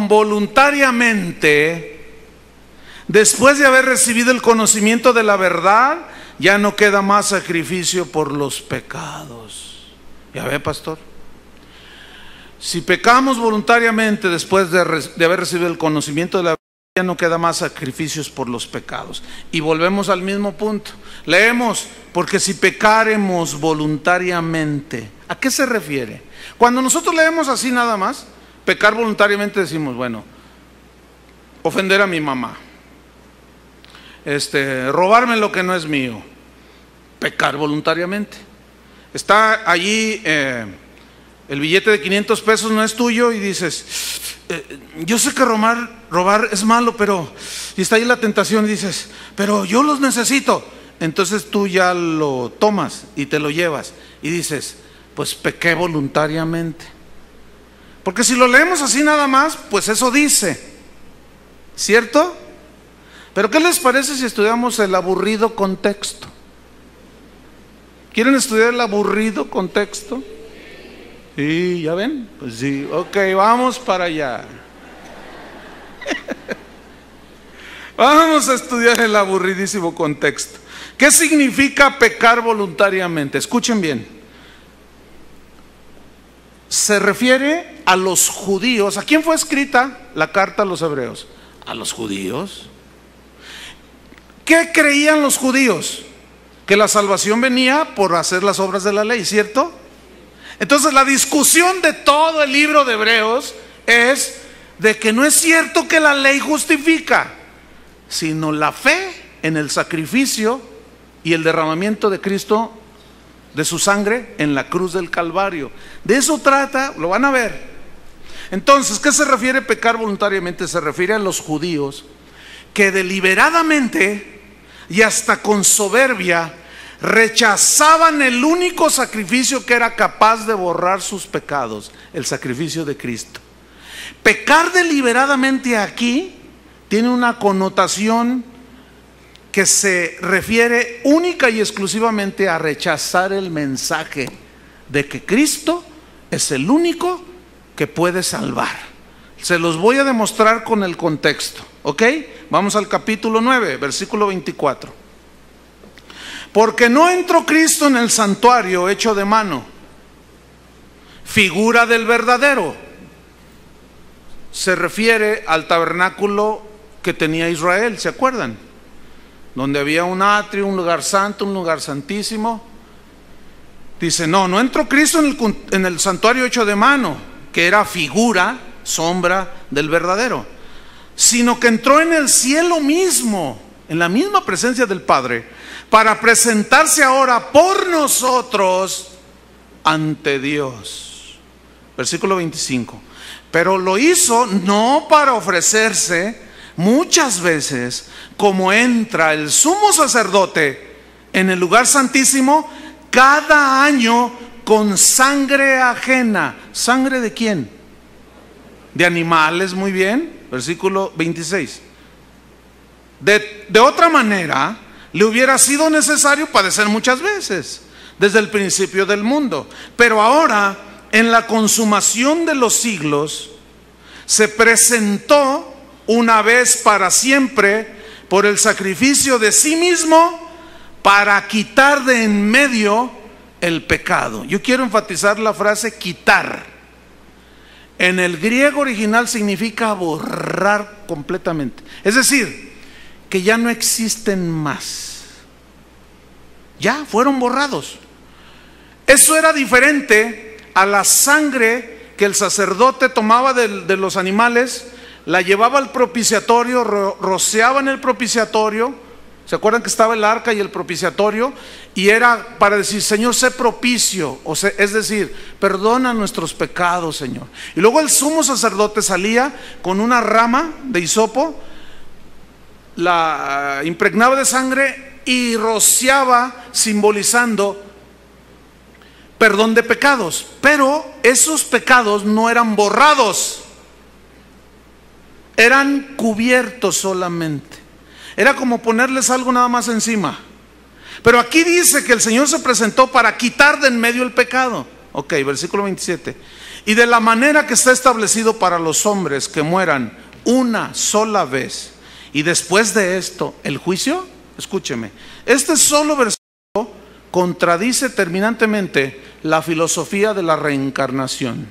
voluntariamente, después de haber recibido el conocimiento de la verdad, ya no queda más sacrificio por los pecados. ¿Ya ve, pastor? Si pecamos voluntariamente después de haber recibido el conocimiento de la verdad, ya no queda más sacrificios por los pecados. Y volvemos al mismo punto. Leemos, porque si pecaremos voluntariamente, ¿a qué se refiere? Cuando nosotros leemos así nada más, pecar voluntariamente decimos, bueno, ofender a mi mamá, robarme lo que no es mío, pecar voluntariamente. Está allí el billete de 500 pesos no es tuyo y dices, yo sé que robar es malo, pero, y está ahí la tentación y dices, pero yo los necesito. Entonces tú ya lo tomas y te lo llevas y dices, pues pequé voluntariamente. Porque si lo leemos así nada más, pues eso dice, ¿cierto? Pero ¿qué les parece si estudiamos el aburrido contexto? ¿Quieren estudiar el aburrido contexto? Sí, ¿ya ven? Pues sí, ok, vamos para allá. Vamos a estudiar el aburridísimo contexto. ¿Qué significa pecar voluntariamente? Escuchen bien. Se refiere a los judíos. ¿A quién fue escrita la carta a los hebreos? A los judíos. ¿Qué creían los judíos? Que la salvación venía por hacer las obras de la ley, ¿cierto? Entonces la discusión de todo el libro de Hebreos es de que no es cierto que la ley justifica, sino la fe en el sacrificio y el derramamiento de Cristo, de su sangre en la cruz del Calvario. De eso trata, lo van a ver. Entonces, ¿qué se refiere pecar voluntariamente? Se refiere a los judíos que deliberadamente y hasta con soberbia rechazaban el único sacrificio que era capaz de borrar sus pecados, el sacrificio de Cristo. Pecar deliberadamente aquí tiene una connotación que se refiere única y exclusivamente a rechazar el mensaje de que Cristo es el único que puede salvar. Se los voy a demostrar con el contexto, ¿ok? Vamos al capítulo 9, versículo 24. Porque no entró Cristo en el santuario hecho de mano, figura del verdadero. Se refiere al tabernáculo que tenía Israel, ¿se acuerdan? Donde había un atrio, un lugar santo, un lugar santísimo. Dice, no entró Cristo en el santuario hecho de mano, que era figura, sombra del verdadero, sino que entró en el cielo mismo, en la misma presencia del Padre, para presentarse ahora por nosotros ante Dios. Versículo 25. Pero lo hizo no para ofrecerse muchas veces, como entra el sumo sacerdote en el lugar santísimo cada año con sangre ajena. ¿Sangre de quién? De animales, muy bien. Versículo 26. De otra manera, le hubiera sido necesario padecer muchas veces, desde el principio del mundo. Pero ahora, en la consumación de los siglos, se presentó una vez para siempre por el sacrificio de sí mismo para quitar de en medio el pecado. Yo quiero enfatizar la frase quitar. En el griego original significa borrar completamente. Es decir, que ya no existen más. Ya fueron borrados. Eso era diferente a la sangre que el sacerdote tomaba de los animales, la llevaba al propiciatorio, rociaba en el propiciatorio. ¿Se acuerdan que estaba el arca y el propiciatorio? Y era para decir, Señor, sé propicio, es decir, perdona nuestros pecados, Señor. Y luego el sumo sacerdote salía con una rama de hisopo, la impregnaba de sangre y rociaba, simbolizando perdón de pecados. Pero esos pecados no eran borrados, eran cubiertos solamente. Era como ponerles algo nada más encima. Pero aquí dice que el Señor se presentó para quitar de en medio el pecado. Ok, versículo 27. Y de la manera que está establecido para los hombres que mueran una sola vez, y después de esto, el juicio. Escúcheme, este solo versículo contradice terminantemente la filosofía de la reencarnación.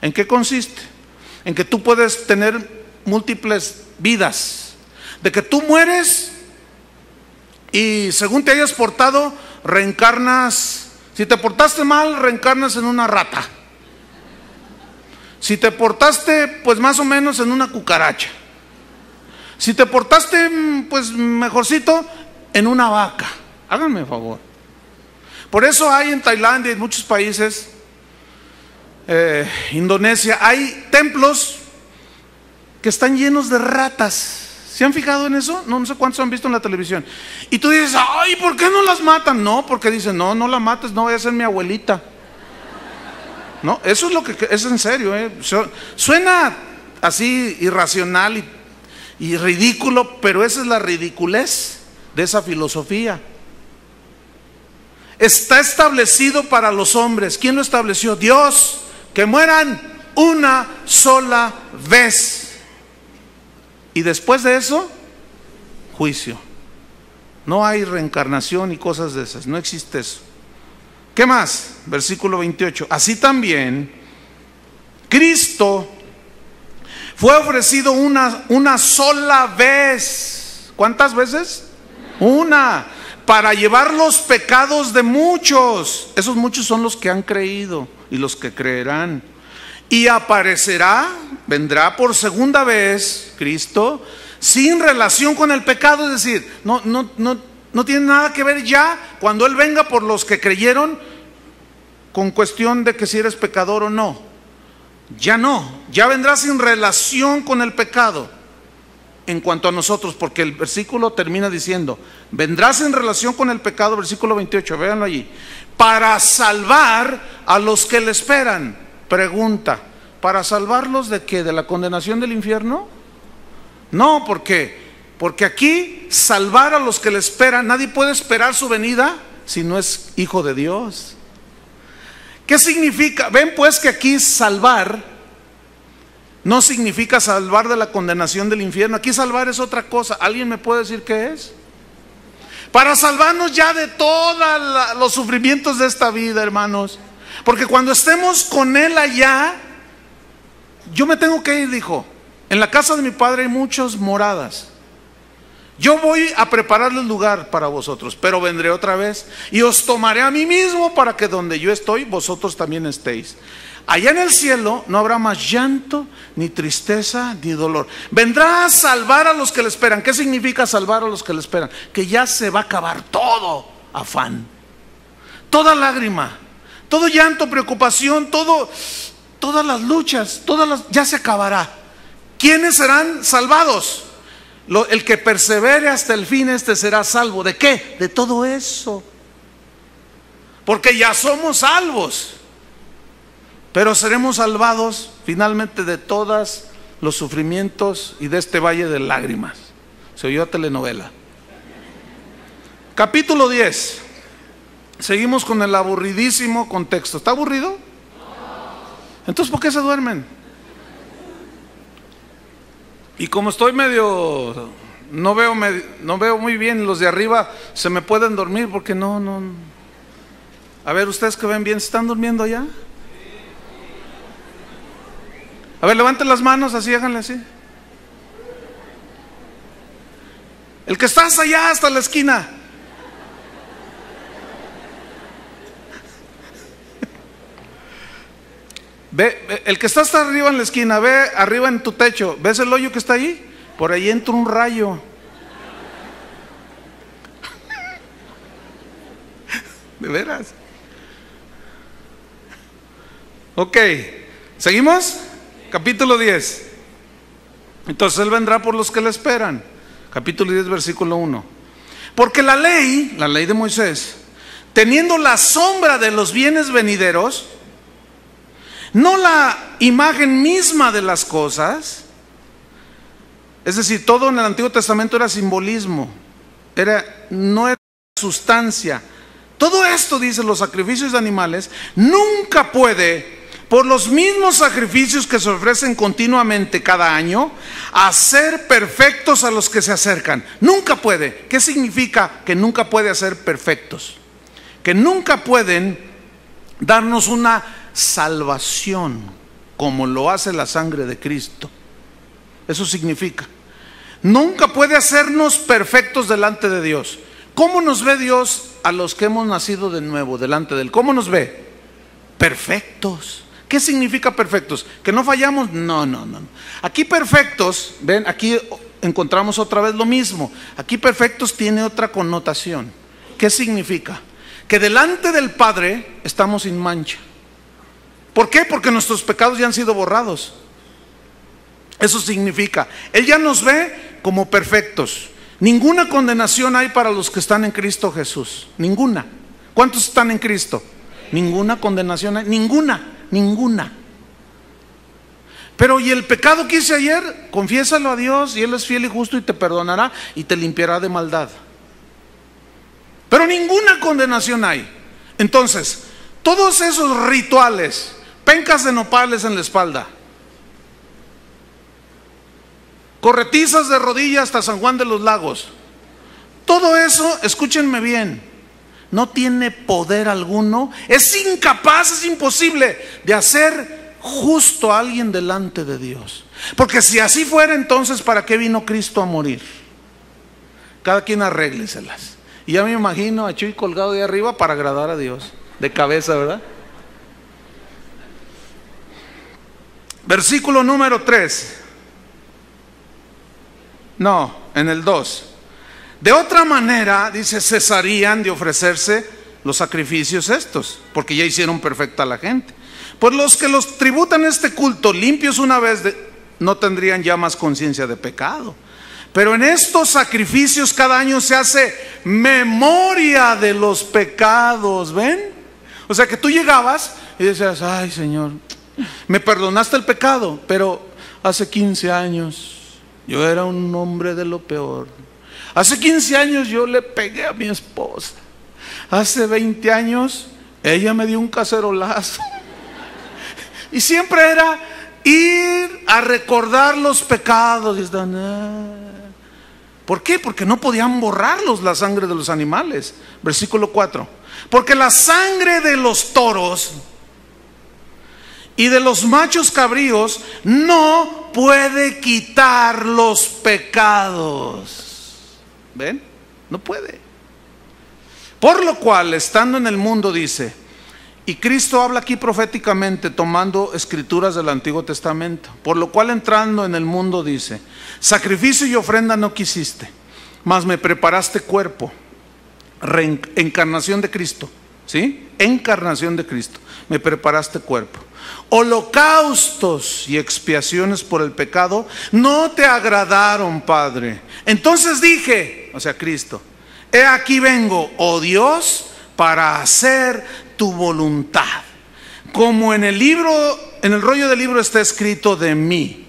¿En qué consiste? En que tú puedes tener múltiples vidas, de que tú mueres y según te hayas portado, reencarnas. Si te portaste mal, reencarnas en una rata. Si te portaste pues más o menos, en una cucaracha. Si te portaste pues mejorcito, en una vaca. Háganme favor. Por eso hay en Tailandia y en muchos países, Indonesia, hay templos que están llenos de ratas. ¿Se han fijado en eso? No sé cuántos han visto en la televisión. Y tú dices, ay, ¿por qué no las matan? No, porque dicen, no la mates, no vaya a ser mi abuelita. No, eso es lo que es en serio, Suena así irracional y ridículo, pero esa es la ridiculez de esa filosofía. Está establecido para los hombres. ¿Quién lo estableció? Dios. Que mueran una sola vez. Y después de eso, juicio. No hay reencarnación y cosas de esas. No existe eso. ¿Qué más? Versículo 28. Así también, Cristo fue ofrecido una sola vez. ¿Cuántas veces? Una. Para llevar los pecados de muchos. Esos muchos son los que han creído y los que creerán. Y aparecerá, vendrá por segunda vez Cristo, sin relación con el pecado. Es decir, no tiene nada que ver ya cuando Él venga por los que creyeron con cuestión de que si eres pecador o no. Ya no, ya vendrá sin relación con el pecado. en cuanto a nosotros, porque el versículo termina diciendo, vendrás en relación con el pecado, versículo 28, véanlo allí, para salvar a los que le esperan. Pregunta, ¿para salvarlos de qué? ¿De la condenación del infierno? No, porque aquí salvar a los que le esperan, nadie puede esperar su venida si no es hijo de Dios. ¿Qué significa? Ven pues que aquí salvar no significa salvar de la condenación del infierno. Aquí salvar es otra cosa. ¿Alguien me puede decir qué es? Para salvarnos ya de todos los sufrimientos de esta vida, hermanos. Porque cuando estemos con Él allá, yo me tengo que ir, dijo. En la casa de mi Padre hay muchas moradas. Yo voy a prepararles lugar para vosotros, pero vendré otra vez y os tomaré a mí mismo para que donde yo estoy, vosotros también estéis. Allá en el cielo no habrá más llanto, ni tristeza, ni dolor. Vendrá a salvar a los que le esperan. ¿Qué significa salvar a los que le esperan? Que ya se va a acabar todo afán, toda lágrima, todo llanto, preocupación, todas las luchas, ya se acabará. ¿Quiénes serán salvados? El que persevere hasta el fin, este será salvo. ¿De qué? De todo eso. Porque ya somos salvos. Pero seremos salvados finalmente de todos los sufrimientos y de este valle de lágrimas. Se oyó a telenovela. Capítulo 10. Seguimos con el aburridísimo contexto. ¿Está aburrido? Entonces, ¿por qué se duermen? Y como estoy medio, no veo muy bien, los de arriba se me pueden dormir porque no. A ver, ustedes que ven bien, ¿se están durmiendo ya? A ver, levanten las manos así, háganle así. El que está hasta allá, hasta la esquina. Ve, el que está hasta arriba en la esquina, ve arriba en tu techo, ¿ves el hoyo que está ahí? Por ahí entra un rayo. ¿De veras? Ok, ¿seguimos? Capítulo 10. Entonces Él vendrá por los que le esperan. Capítulo 10, versículo 1. Porque la ley de Moisés, teniendo la sombra de los bienes venideros, no la imagen misma de las cosas, es decir, todo en el Antiguo Testamento era simbolismo, no era sustancia. Todo esto, dice, los sacrificios de animales, nunca puede, por los mismos sacrificios que se ofrecen continuamente cada año, hacer perfectos a los que se acercan. Nunca puede. ¿Qué significa que nunca puede hacer perfectos? Que nunca pueden darnos una salvación como lo hace la sangre de Cristo. Eso significa. Nunca puede hacernos perfectos delante de Dios. ¿Cómo nos ve Dios a los que hemos nacido de nuevo delante de Él? ¿Cómo nos ve? Perfectos. ¿Qué significa perfectos? ¿Que no fallamos? No. Aquí perfectos, ven, aquí encontramos otra vez lo mismo. Aquí perfectos tiene otra connotación. ¿Qué significa? Que delante del Padre estamos sin mancha. ¿Por qué? Porque nuestros pecados ya han sido borrados. Eso significa, Él ya nos ve como perfectos. Ninguna condenación hay para los que están en Cristo Jesús. Ninguna. ¿Cuántos están en Cristo? Ninguna condenación hay. Ninguna. Pero ¿y el pecado que hice ayer? Confiésalo a Dios y Él es fiel y justo y te perdonará y te limpiará de maldad. Pero ninguna condenación hay. Entonces, todos esos rituales, pencas de nopales en la espalda, corretizas de rodillas hasta San Juan de los Lagos, todo eso, escúchenme bien, no tiene poder alguno, es incapaz, es imposible de hacer justo a alguien delante de Dios. Porque si así fuera, entonces ¿para qué vino Cristo a morir? Cada quien arrégleselas. Y ya me imagino a Chuy colgado de arriba para agradar a Dios, de cabeza, ¿verdad? Versículo número 3. No, en el 2. De otra manera, dice, cesarían de ofrecerse los sacrificios estos, porque ya hicieron perfecta a la gente. Pues los que los tributan este culto limpios una vez, no tendrían ya más conciencia de pecado. Pero en estos sacrificios cada año se hace memoria de los pecados, ¿ven? O sea que tú llegabas y decías, ay Señor, me perdonaste el pecado, pero hace 15 años yo era un hombre de lo peor. Hace 15 años yo le pegué a mi esposa. Hace 20 años ella me dio un cacerolazo. Y siempre era ir a recordar los pecados. Y están, ¿por qué? Porque no podían borrarlos la sangre de los animales. Versículo 4. Porque la sangre de los toros y de los machos cabríos no puede quitar los pecados. ¿Ven? No puede. Por lo cual, estando en el mundo, dice, y Cristo habla aquí proféticamente tomando escrituras del Antiguo Testamento. Por lo cual, entrando en el mundo, dice, sacrificio y ofrenda no quisiste, mas me preparaste cuerpo. Encarnación de Cristo, ¿sí? Encarnación de Cristo. Me preparaste cuerpo. Holocaustos y expiaciones por el pecado no te agradaron, Padre. Entonces dije, o sea, Cristo, he aquí vengo, oh Dios, para hacer tu voluntad. Como en el libro, en el rollo del libro está escrito de mí,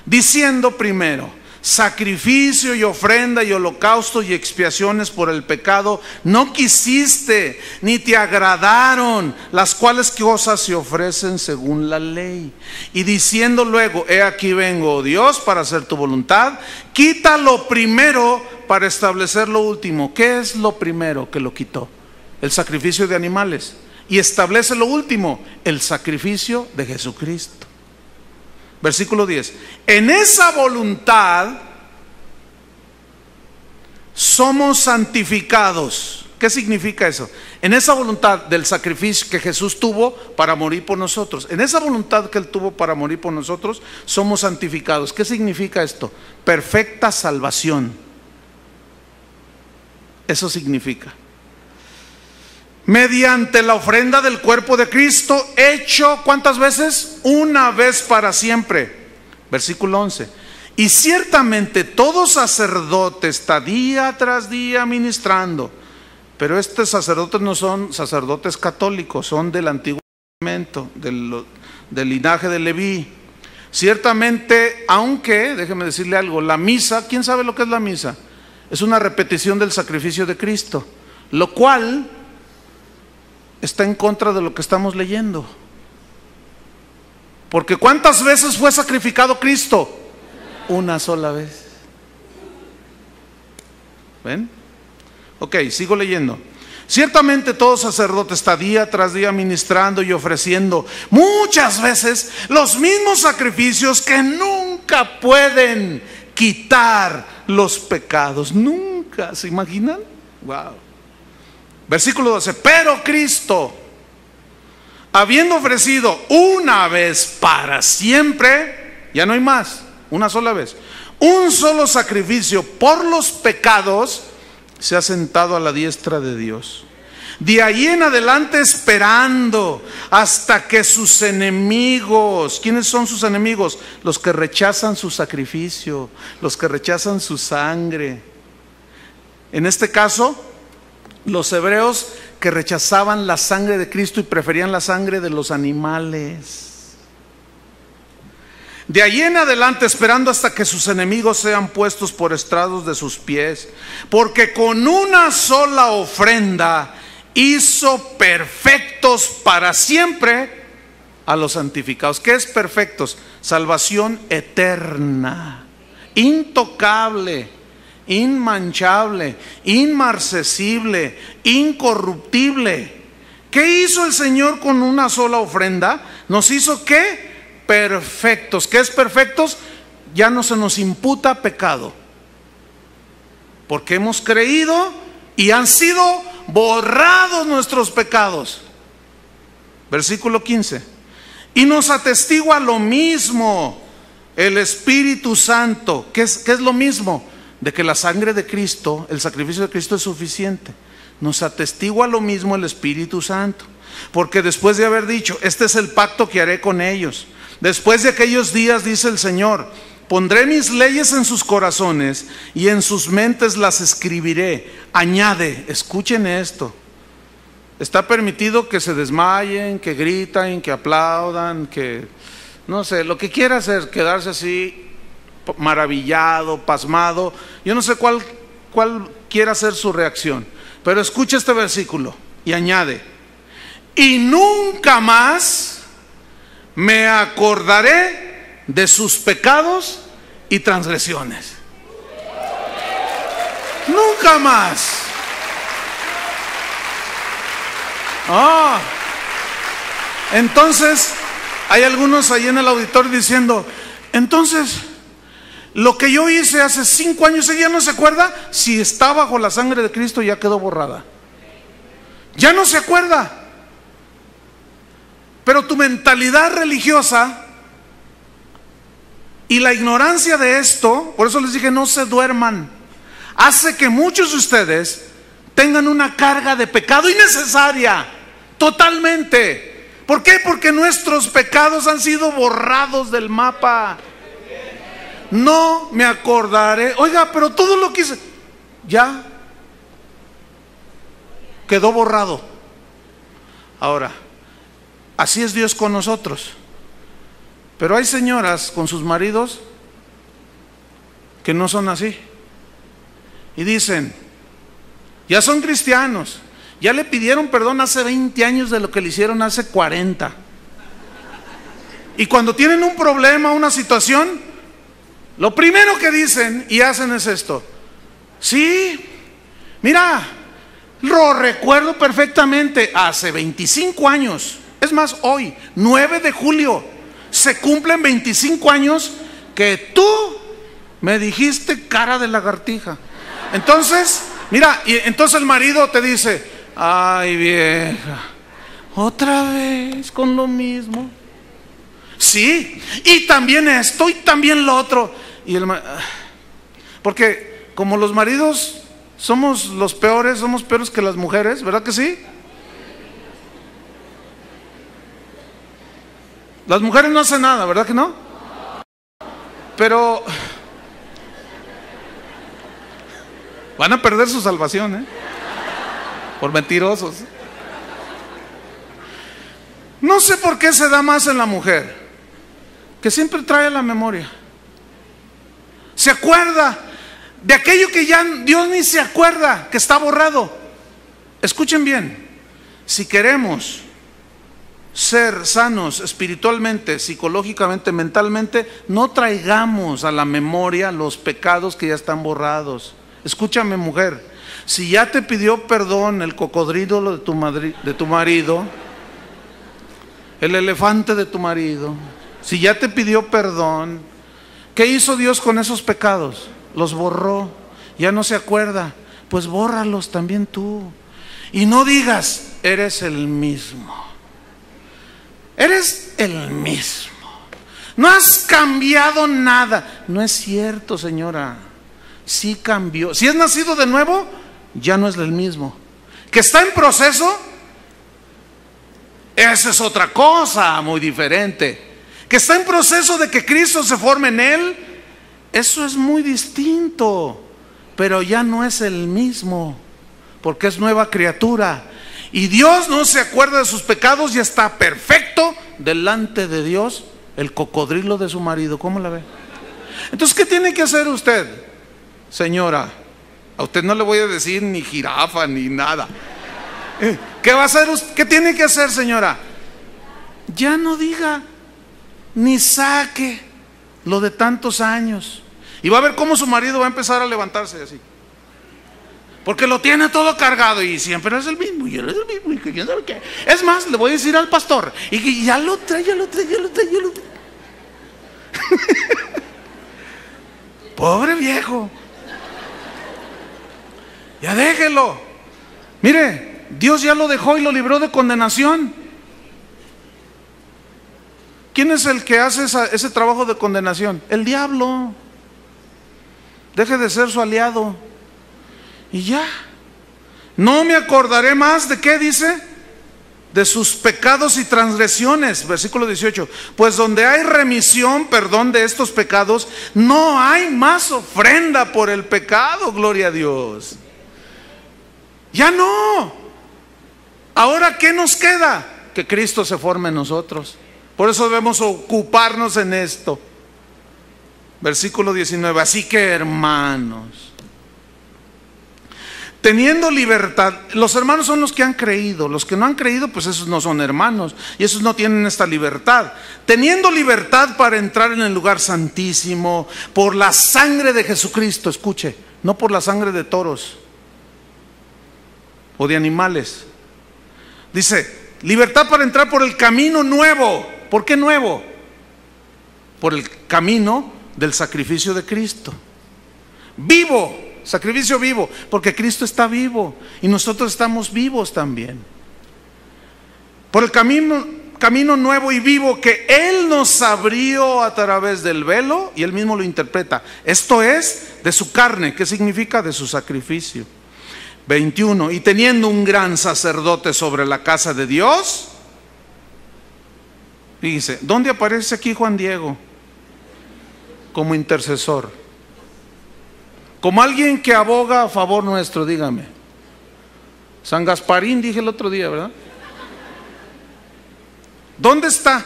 diciendo primero, sacrificio y ofrenda y holocausto y expiaciones por el pecado no quisiste, ni te agradaron, las cuales cosas se ofrecen según la ley. Y diciendo luego, he aquí vengo, oh Dios, para hacer tu voluntad, quita lo primero para establecer lo último. ¿Qué es lo primero que lo quitó? El sacrificio de animales. Y establece lo último, el sacrificio de Jesucristo. Versículo 10. En esa voluntad somos santificados. ¿Qué significa eso? En esa voluntad del sacrificio que Jesús tuvo para morir por nosotros, en esa voluntad que Él tuvo para morir por nosotros, somos santificados. ¿Qué significa esto? Perfecta salvación. Eso significa. Mediante la ofrenda del cuerpo de Cristo, hecho, ¿cuántas veces? Una vez para siempre. Versículo 11. Y ciertamente todo sacerdote está día tras día ministrando, pero estos sacerdotes no son sacerdotes católicos, son del Antiguo Testamento, del linaje de Leví. Ciertamente, aunque, déjeme decirle algo, la misa, ¿quién sabe lo que es la misa? Es una repetición del sacrificio de Cristo, lo cual está en contra de lo que estamos leyendo. Porque ¿cuántas veces fue sacrificado Cristo? Una sola vez. ¿Ven? Ok, sigo leyendo. Ciertamente todo sacerdote está día tras día ministrando y ofreciendo muchas veces los mismos sacrificios que nunca pueden quitar los pecados. Nunca, ¿se imaginan? Wow. Versículo 12, pero Cristo, habiendo ofrecido una vez para siempre, ya no hay más, una sola vez, un solo sacrificio por los pecados, se ha sentado a la diestra de Dios. De ahí en adelante esperando hasta que sus enemigos, ¿quiénes son sus enemigos? Los que rechazan su sacrificio, los que rechazan su sangre. En este caso, los hebreos que rechazaban la sangre de Cristo y preferían la sangre de los animales. De allí en adelante esperando hasta que sus enemigos sean puestos por estrados de sus pies, porque con una sola ofrenda hizo perfectos para siempre a los santificados. ¿Qué es perfectos? Salvación eterna, intocable, inmanchable, inmarcesible, incorruptible. ¿Qué hizo el Señor con una sola ofrenda? Nos hizo ¿qué? Perfectos. ¿Qué es perfectos? Ya no se nos imputa pecado, porque hemos creído y han sido borrados nuestros pecados. Versículo 15. Y nos atestigua lo mismo el Espíritu Santo. ¿Qué es lo mismo? De que la sangre de Cristo, el sacrificio de Cristo es suficiente. Nos atestigua lo mismo el Espíritu Santo, porque después de haber dicho, este es el pacto que haré con ellos, después de aquellos días, dice el Señor, Pondré mis leyes en sus corazones y en sus mentes las escribiré. Añade, escuchen esto. Está permitido que se desmayen, que griten, que aplaudan, que no sé, lo que quiera hacer, quedarse así maravillado, pasmado. Yo no sé cuál quiera ser su reacción, pero escucha este versículo y añade: y nunca más me acordaré de sus pecados y transgresiones. Nunca más. Entonces hay algunos ahí en el auditorio diciendo: entonces lo que yo hice hace 5 años, ¿ella no se acuerda? Si está bajo la sangre de Cristo ya quedó borrada. Ya no se acuerda. Pero tu mentalidad religiosa y la ignorancia de esto, por eso les dije no se duerman, hace que muchos de ustedes tengan una carga de pecado innecesaria, totalmente. ¿Por qué? Porque nuestros pecados han sido borrados del mapa. No me acordaré. Oiga, pero todo lo que hice ya quedó borrado. Ahora, así es Dios con nosotros. Pero hay señoras con sus maridos que no son así. Y dicen, ya son cristianos, ya le pidieron perdón hace 20 años de lo que le hicieron hace 40. Y cuando tienen un problema, una situación, lo primero que dicen y hacen es esto: sí, mira, lo recuerdo perfectamente, hace 25 años, es más, hoy, 9 de julio, se cumplen 25 años que tú me dijiste cara de lagartija. Entonces, mira, y entonces el marido te dice: ay vieja, otra vez con lo mismo. Sí, y también esto y también lo otro. Y porque como los maridos somos los peores, somos peores que las mujeres, ¿verdad que sí? Las mujeres no hacen nada, ¿verdad que no? Pero van a perder su salvación, por mentirosos. No sé por qué se da más en la mujer, que siempre trae a la memoria. Se acuerda de aquello que ya Dios ni se acuerda, que está borrado. Escuchen bien, si queremos ser sanos espiritualmente, psicológicamente, mentalmente, no traigamos a la memoria los pecados que ya están borrados. Escúchame, mujer, si ya te pidió perdón el cocodrilo de tu marido, el elefante de tu marido, si ya te pidió perdón, ¿qué hizo Dios con esos pecados? Los borró, ya no se acuerda. Pues bórralos también tú. Y no digas, eres el mismo. Eres el mismo. No has cambiado nada. No es cierto, señora. Sí cambió. Si es nacido de nuevo, ya no es el mismo. Que está en proceso, esa es otra cosa muy diferente. Que está en proceso de que Cristo se forme en él, eso es muy distinto. Pero ya no es el mismo, porque es nueva criatura. Y Dios no se acuerda de sus pecados y está perfecto delante de Dios, el cocodrilo de su marido. ¿Cómo la ve? Entonces, ¿qué tiene que hacer usted, señora? A usted no le voy a decir ni jirafa ni nada. ¿Qué va a hacer usted? ¿Qué tiene que hacer, señora? Ya no diga ni saque lo de tantos años. Y va a ver cómo su marido va a empezar a levantarse así. Porque lo tiene todo cargado y siempre es el mismo, y él es el mismo, y quién sabe qué. Es más, le voy a decir al pastor, y que ya lo trae. Pobre viejo. Ya déjelo. Mire, Dios ya lo dejó y lo libró de condenación. ¿Quién es el que hace ese trabajo de condenación? El diablo. Deje de ser su aliado. Y ya. No me acordaré más de qué dice. de sus pecados y transgresiones. Versículo 18. Pues donde hay remisión, perdón de estos pecados, no hay más ofrenda por el pecado. Gloria a Dios. Ya no. Ahora, ¿qué nos queda? Que Cristo se forme en nosotros. Por eso debemos ocuparnos en esto. Versículo 19. Así que, hermanos, teniendo libertad, los hermanos son los que han creído. Los que no han creído, pues esos no son hermanos, y esos no tienen esta libertad. Teniendo libertad para entrar en el lugar santísimo por la sangre de Jesucristo. Escuche, no por la sangre de toros o de animales. Dice, libertad para entrar por el camino nuevo. ¿Por qué nuevo? Por el camino del sacrificio de Cristo. Vivo, sacrificio vivo, porque Cristo está vivo y nosotros estamos vivos también. Por el camino nuevo y vivo que Él nos abrió a través del velo, y Él mismo lo interpreta. Esto es de su carne. ¿Qué significa? De su sacrificio. 21. Y teniendo un gran sacerdote sobre la casa de Dios. Fíjese, ¿dónde aparece aquí Juan Diego? Como intercesor, como alguien que aboga a favor nuestro. Dígame, San Gasparín dije el otro día, ¿verdad? ¿Dónde está?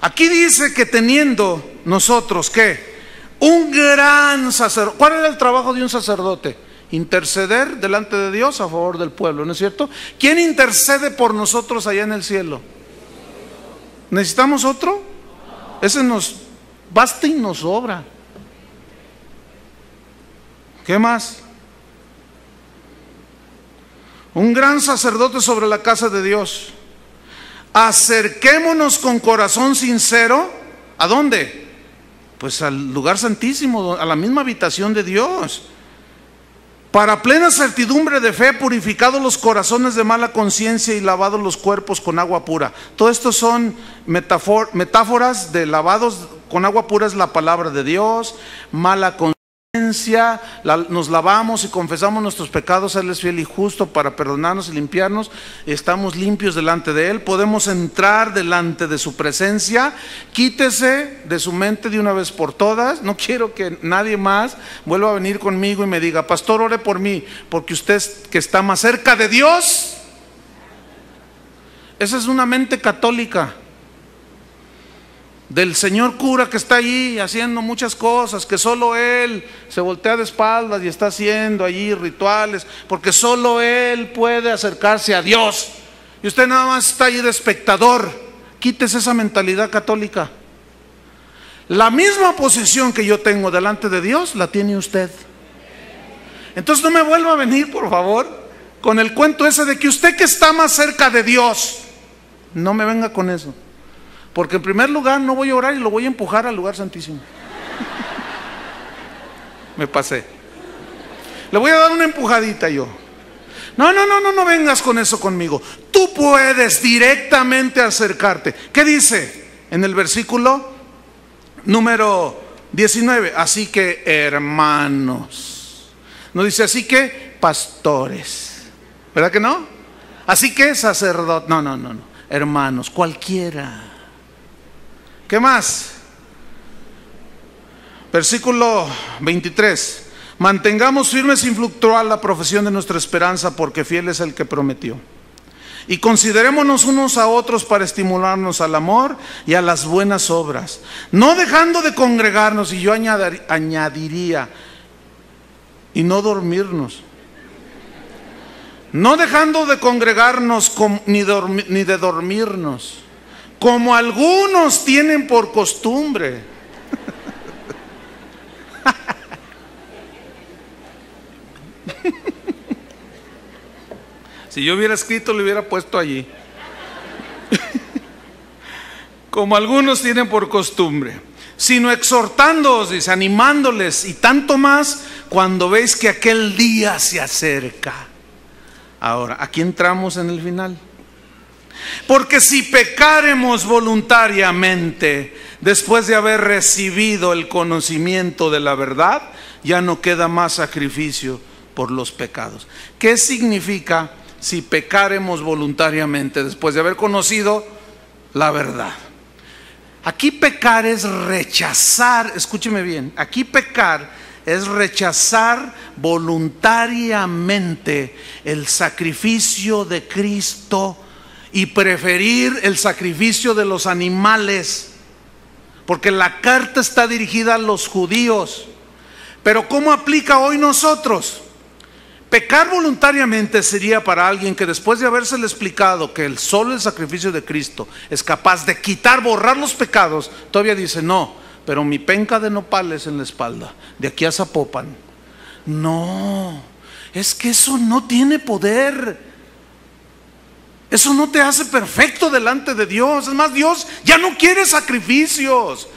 Aquí dice que teniendo nosotros, ¿qué? Un gran sacerdote. ¿Cuál era el trabajo de un sacerdote? Interceder delante de Dios a favor del pueblo, ¿no es cierto? ¿Quién intercede por nosotros allá en el cielo? ¿Necesitamos otro? Ese nos basta y nos sobra. ¿Qué más? Un gran sacerdote sobre la casa de Dios. Acerquémonos con corazón sincero. ¿A dónde? Pues al lugar santísimo, a la misma habitación de Dios. Para plena certidumbre de fe, purificados los corazones de mala conciencia y lavados los cuerpos con agua pura. Todo esto son metáforas de lavados con agua pura. Es la palabra de Dios. Mala conciencia, nos lavamos y confesamos nuestros pecados. Él es fiel y justo para perdonarnos y limpiarnos. Estamos limpios delante de Él. Podemos entrar delante de su presencia. Quítese de su mente de una vez por todas. No quiero que nadie más vuelva a venir conmigo y me diga, pastor, ore por mí, porque usted que está más cerca de Dios. Esa es una mente católica del señor cura que está allí haciendo muchas cosas, que solo él se voltea de espaldas y está haciendo allí rituales, porque solo él puede acercarse a Dios, y usted nada más está allí de espectador. Quítese esa mentalidad católica. La misma posición que yo tengo delante de Dios la tiene usted. Entonces no me vuelva a venir, por favor, con el cuento ese de que usted que está más cerca de Dios. No me venga con eso. Porque en primer lugar no voy a orar y lo voy a empujar al lugar santísimo. Me pasé. Le voy a dar una empujadita yo. No vengas con eso conmigo. Tú puedes directamente acercarte. ¿Qué dice en el versículo número 19? Así que hermanos. No dice así que pastores. ¿Verdad que no? Así que sacerdotes. No. Hermanos, cualquiera. ¿Qué más? Versículo 23. Mantengamos firme sin fluctuar la profesión de nuestra esperanza, porque fiel es el que prometió. Y considerémonos unos a otros para estimularnos al amor y a las buenas obras, no dejando de congregarnos, y yo añadiría, y no dormirnos. No dejando de congregarnos ni de dormirnos, como algunos tienen por costumbre. Si yo hubiera escrito, lo hubiera puesto allí. Como algunos tienen por costumbre, sino exhortándoos, dice, animándoles, y tanto más cuando veis que aquel día se acerca. Ahora, aquí entramos en el final. Porque si pecaremos voluntariamente después de haber recibido el conocimiento de la verdad, ya no queda más sacrificio por los pecados. ¿Qué significa si pecáremos voluntariamente después de haber conocido la verdad. Aquí pecar es rechazar, escúcheme bien, aquí pecar es rechazar voluntariamente el sacrificio de Cristo y preferir el sacrificio de los animales, porque la carta está dirigida a los judíos. Pero ¿cómo aplica hoy nosotros? Pecar voluntariamente sería para alguien que después de habérsele explicado que solo el sacrificio de Cristo es capaz de quitar, borrar los pecados, todavía dice: no, pero mi penca de nopales en la espalda, de aquí a Zapopan. No, es que eso no tiene poder. Eso no te hace perfecto delante de Dios. Es más, Dios ya no quiere sacrificios.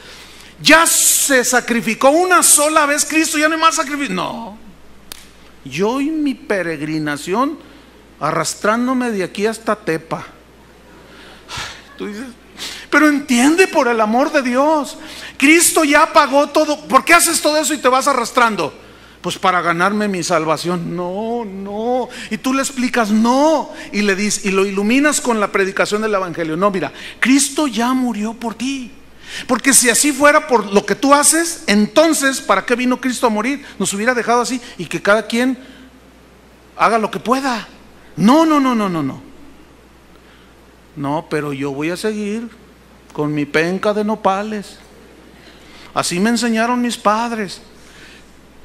Ya se sacrificó una sola vez Cristo, ya no hay más sacrificio. No, yo y mi peregrinación arrastrándome de aquí hasta Tepa. Tú dices, pero entiende, por el amor de Dios, Cristo ya pagó todo. ¿Por qué haces todo eso y te vas arrastrando? Pues para ganarme mi salvación. No, no. Y tú le explicas no, y le dices, y lo iluminas con la predicación del evangelio. No, mira, Cristo ya murió por ti. Porque si así fuera por lo que tú haces, entonces ¿para qué vino Cristo a morir? Nos hubiera dejado así y que cada quien haga lo que pueda. No, no, no, no, no, no. No, pero yo voy a seguir con mi penca de nopales. Así me enseñaron mis padres.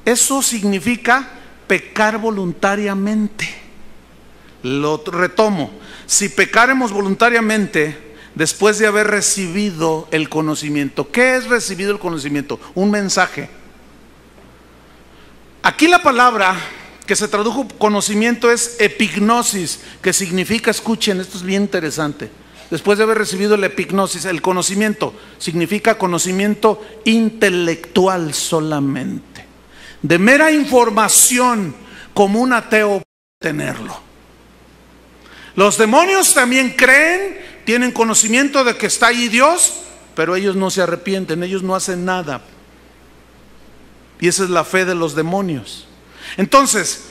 Eso significa pecar voluntariamente. Lo retomo. Si pecáremos voluntariamente después de haber recibido el conocimiento. ¿Qué es recibido el conocimiento? Un mensaje. Aquí la palabra que se tradujo conocimiento es epignosis, que significa, escuchen, esto es bien interesante. Después de haber recibido la epignosis, el conocimiento significa conocimiento intelectual solamente. De mera información, como un ateo puede tenerlo. Los demonios también creen, tienen conocimiento de que está ahí Dios, pero ellos no se arrepienten, ellos no hacen nada. Y esa es la fe de los demonios. Entonces,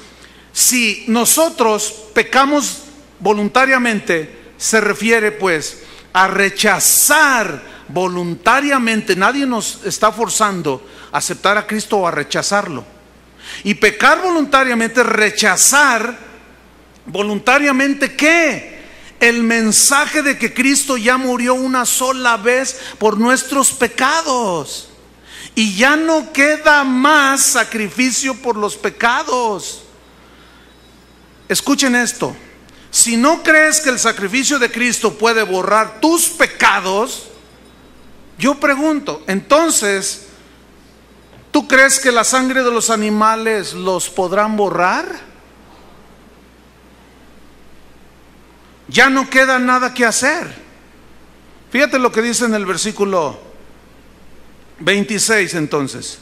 si nosotros pecamos voluntariamente, se refiere pues a rechazar voluntariamente. Nadie nos está forzando a aceptar a Cristo o a rechazarlo. Y pecar voluntariamente, rechazar voluntariamente, ¿qué? El mensaje de que Cristo ya murió una sola vez por nuestros pecados y ya no queda más sacrificio por los pecados. Escuchen esto: si no crees que el sacrificio de Cristo puede borrar tus pecados, yo pregunto, entonces, ¿tú crees que la sangre de los animales los podrán borrar? Ya no queda nada que hacer. Fíjate lo que dice en el versículo 26 entonces.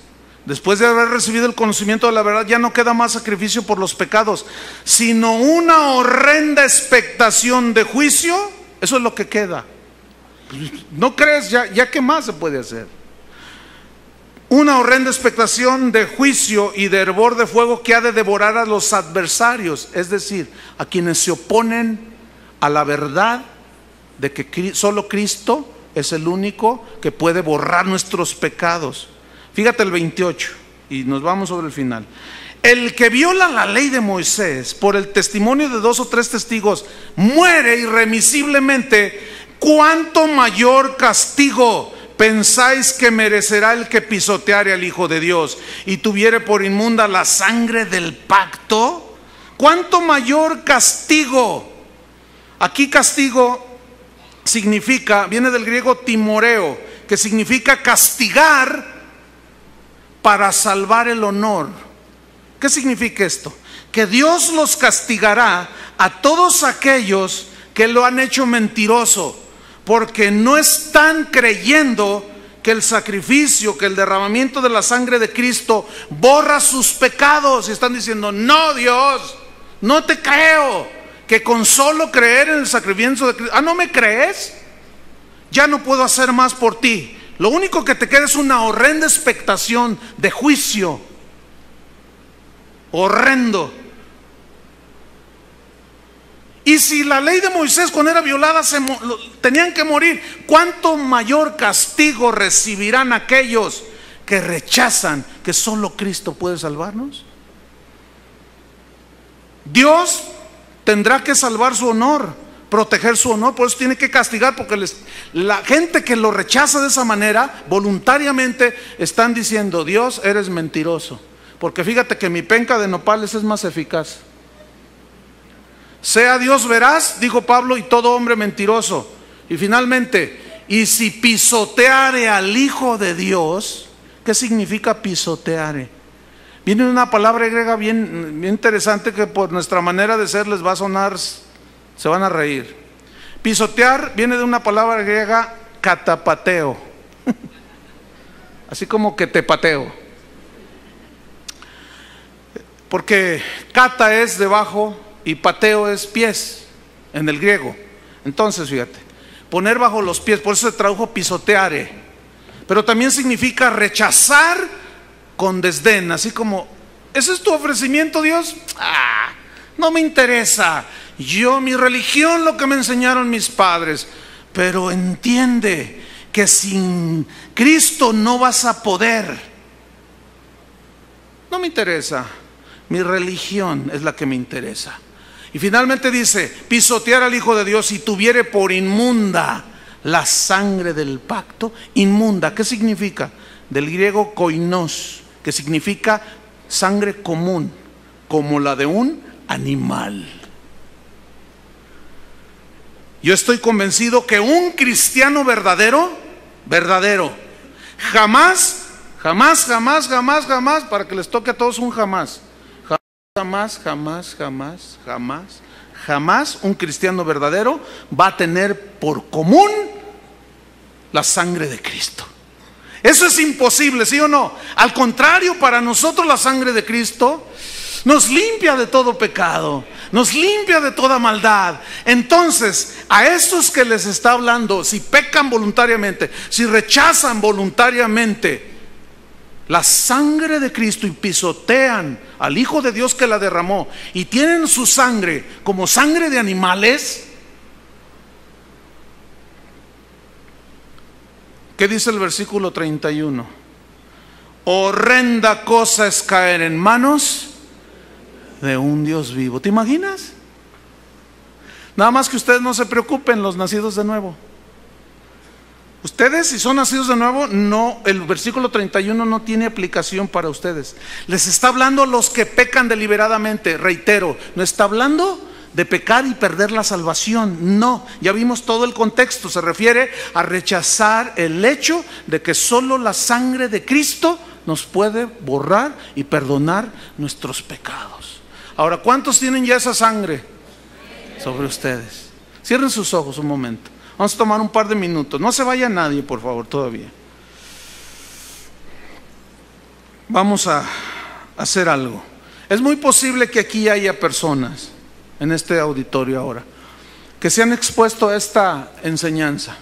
Después de haber recibido el conocimiento de la verdad, ya no queda más sacrificio por los pecados, sino una horrenda expectación de juicio. Eso es lo que queda. ¿No crees? Ya qué más se puede hacer. Una horrenda expectación de juicio y de hervor de fuego que ha de devorar a los adversarios, es decir, a quienes se oponen a la verdad de que solo Cristo es el único que puede borrar nuestros pecados. Fíjate el 28 y nos vamos sobre el final. El que viola la ley de Moisés por el testimonio de 2 o 3 testigos muere irremisiblemente. ¿Cuánto mayor castigo pensáis que merecerá el que pisoteare al Hijo de Dios y tuviere por inmunda la sangre del pacto? ¿Cuánto mayor castigo? Aquí castigo significa, viene del griego timoreo, que significa castigar para salvar el honor. ¿Qué significa esto? Que Dios los castigará a todos aquellos que lo han hecho mentiroso, porque no están creyendo que el sacrificio, que el derramamiento de la sangre de Cristo borra sus pecados. Y están diciendo: no, Dios, no te creo. Que con solo creer en el sacrificio de Cristo, ¿no me crees? Ya no puedo hacer más por ti. Lo único que te queda es una horrenda expectación de juicio. Horrendo. Y si la ley de Moisés cuando era violada tenían que morir, ¿cuánto mayor castigo recibirán aquellos que rechazan que solo Cristo puede salvarnos? Dios tendrá que salvar su honor, proteger su honor, por eso tiene que castigar, porque la gente que lo rechaza de esa manera, voluntariamente están diciendo: Dios, eres mentiroso, porque fíjate que mi penca de nopales es más eficaz. Sea Dios veraz, dijo Pablo, y todo hombre mentiroso. Y finalmente, y si pisoteare al Hijo de Dios. ¿Qué significa pisoteare? Viene una palabra griega bien interesante que por nuestra manera de ser les va a sonar, se van a reír. Pisotear viene de una palabra griega catapateo, así como que te pateo. Porque cata es debajo y pateo es pies en el griego. Entonces fíjate, poner bajo los pies, por eso se tradujo pisoteare. Pero también significa rechazar con desdén, así como: ¿ese es tu ofrecimiento, Dios? No me interesa. Mi religión, lo que me enseñaron mis padres. Pero entiende que sin Cristo no vas a poder. No me interesa. Mi religión es la que me interesa. Y finalmente dice: pisotear al Hijo de Dios, si tuviere por inmunda la sangre del pacto. Inmunda, ¿qué significa? Del griego koinos, que significa sangre común, como la de un animal. Yo estoy convencido que un cristiano verdadero, jamás, para que les toque a todos un jamás un cristiano verdadero va a tener por común la sangre de Cristo. Eso es imposible, ¿sí o no? Al contrario, para nosotros la sangre de Cristo nos limpia de todo pecado, nos limpia de toda maldad. Entonces, a esos que les está hablando, si pecan voluntariamente, si rechazan voluntariamente la sangre de Cristo y pisotean al Hijo de Dios que la derramó y tienen su sangre como sangre de animales, ¿qué dice el versículo 31? Horrenda cosa es caer en manos de un Dios vivo. ¿Te imaginas? Nada más que ustedes no se preocupen, los nacidos de nuevo. Ustedes, si son nacidos de nuevo, no, el versículo 31 no tiene aplicación para ustedes. Les está hablando a los que pecan deliberadamente. Reitero, no está hablando de pecar y perder la salvación. No, ya vimos todo el contexto. Se refiere a rechazar el hecho de que solo la sangre de Cristo nos puede borrar y perdonar nuestros pecados. Ahora, ¿cuántos tienen ya esa sangre sobre ustedes? Cierren sus ojos un momento. Vamos a tomar un par de minutos. No se vaya nadie, por favor, todavía. Vamos a hacer algo. Es muy posible que aquí haya personas en este auditorio ahora que se han expuesto a esta enseñanza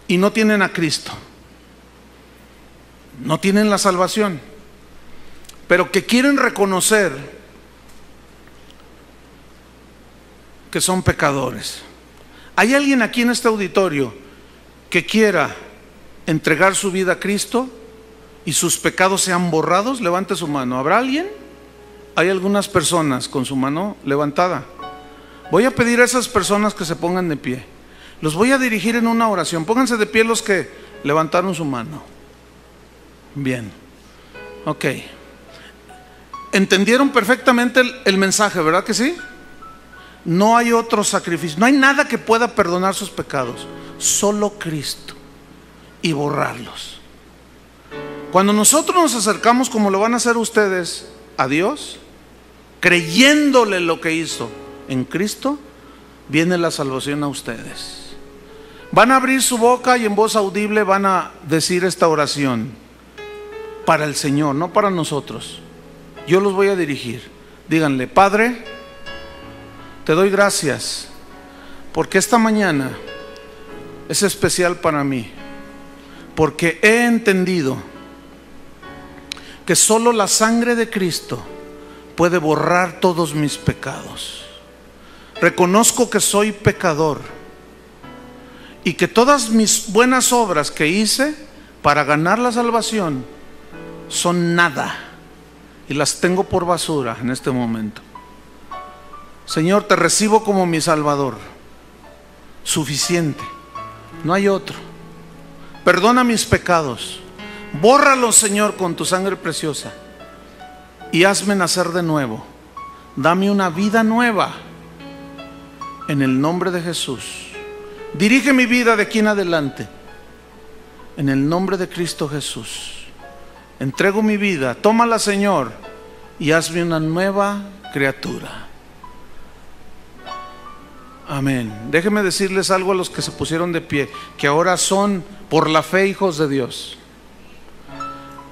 y no tienen a Cristo, no tienen la salvación, pero que quieren reconocer que son pecadores. ¿Hay alguien aquí en este auditorio que quiera entregar su vida a Cristo y sus pecados sean borrados? Levante su mano. ¿Habrá alguien? Hay algunas personas con su mano levantada. Voy a pedir a esas personas que se pongan de pie. Los voy a dirigir en una oración. Pónganse de pie los que levantaron su mano. Bien. Ok. ¿Entendieron perfectamente el mensaje, verdad que sí? No hay otro sacrificio, no hay nada que pueda perdonar sus pecados, solo Cristo, y borrarlos. Cuando nosotros nos acercamos, como lo van a hacer ustedes, a Dios, creyéndole lo que hizo en Cristo, viene la salvación a ustedes. Van a abrir su boca y en voz audible van a decir esta oración para el Señor, no para nosotros. Yo los voy a dirigir. Díganle: Padre, te doy gracias porque esta mañana es especial para mí, porque he entendido que solo la sangre de Cristo puede borrar todos mis pecados. reconozco que soy pecador y que todas mis buenas obras que hice para ganar la salvación son nada y las tengo por basura en este momento. Señor, te recibo como mi Salvador, suficiente, no hay otro. Perdona mis pecados, bórralos, Señor, con tu sangre preciosa y hazme nacer de nuevo. Dame una vida nueva en el nombre de Jesús. Dirige mi vida de aquí en adelante en el nombre de Cristo Jesús. Entrego mi vida, tómala, Señor, y hazme una nueva criatura. Amén. Déjenme decirles algo a los que se pusieron de pie, que ahora son por la fe hijos de Dios.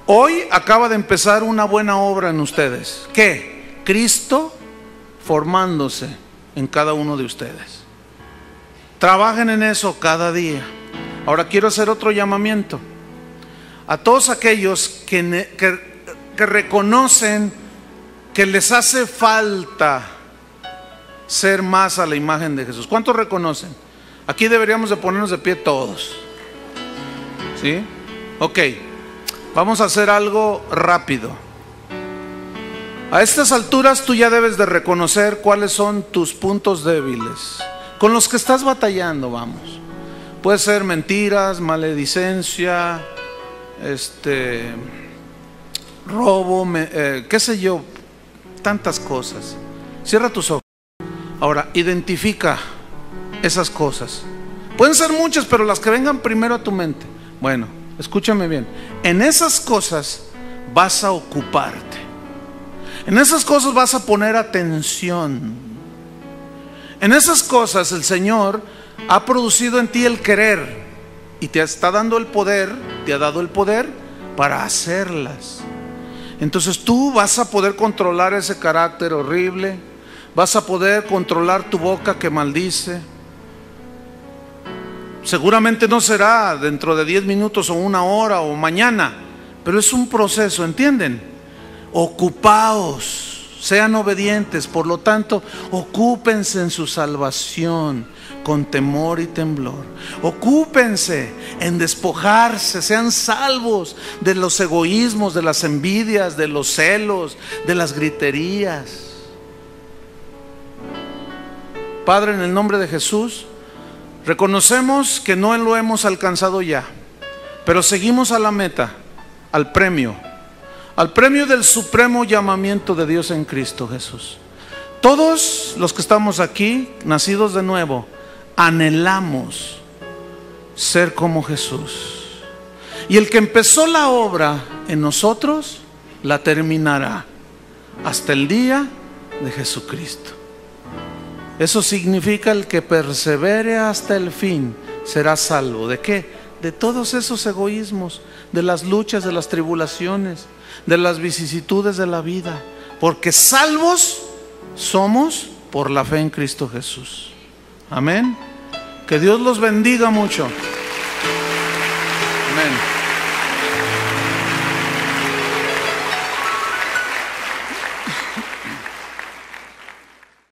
Hoy acaba de empezar una buena obra en ustedes. ¿Qué? Cristo formándose en cada uno de ustedes. Trabajen en eso cada día. Ahora quiero hacer otro llamamiento a todos aquellos que reconocen que les hace falta ser más a la imagen de Jesús. ¿Cuántos reconocen? Aquí deberíamos de ponernos de pie todos. ¿Sí? Ok, vamos a hacer algo rápido. A estas alturas tú ya debes de reconocer cuáles son tus puntos débiles, con los que estás batallando, vamos. Puede ser mentiras, maledicencia, robo, qué sé yo, tantas cosas. Cierra tus ojos. Ahora, identifica esas cosas. Pueden ser muchas, pero las que vengan primero a tu mente. Bueno, escúchame bien. En esas cosas vas a ocuparte. En esas cosas vas a poner atención. En esas cosas el Señor ha producido en ti el querer y te está dando el poder, te ha dado el poder para hacerlas. Entonces tú vas a poder controlar ese carácter horrible. Vas a poder controlar tu boca que maldice. Seguramente no será dentro de 10 minutos o una hora o mañana, pero es un proceso, ¿entienden? Ocupaos, sean obedientes, por lo tanto, ocúpense en su salvación con temor y temblor. Ocúpense en despojarse, sean salvos de los egoísmos, de las envidias, de los celos, de las griterías. Padre, en el nombre de Jesús, reconocemos que no lo hemos alcanzado ya, pero seguimos a la meta, al premio del supremo llamamiento de Dios en Cristo Jesús. Todos los que estamos aquí, nacidos de nuevo, anhelamos ser como Jesús. Y el que empezó la obra en nosotros, la terminará hasta el día de Jesucristo. Eso significa el que persevere hasta el fin será salvo. ¿De qué? De todos esos egoísmos, de las luchas, de las tribulaciones, de las vicisitudes de la vida. Porque salvos somos por la fe en Cristo Jesús. Amén. Que Dios los bendiga mucho. Amén.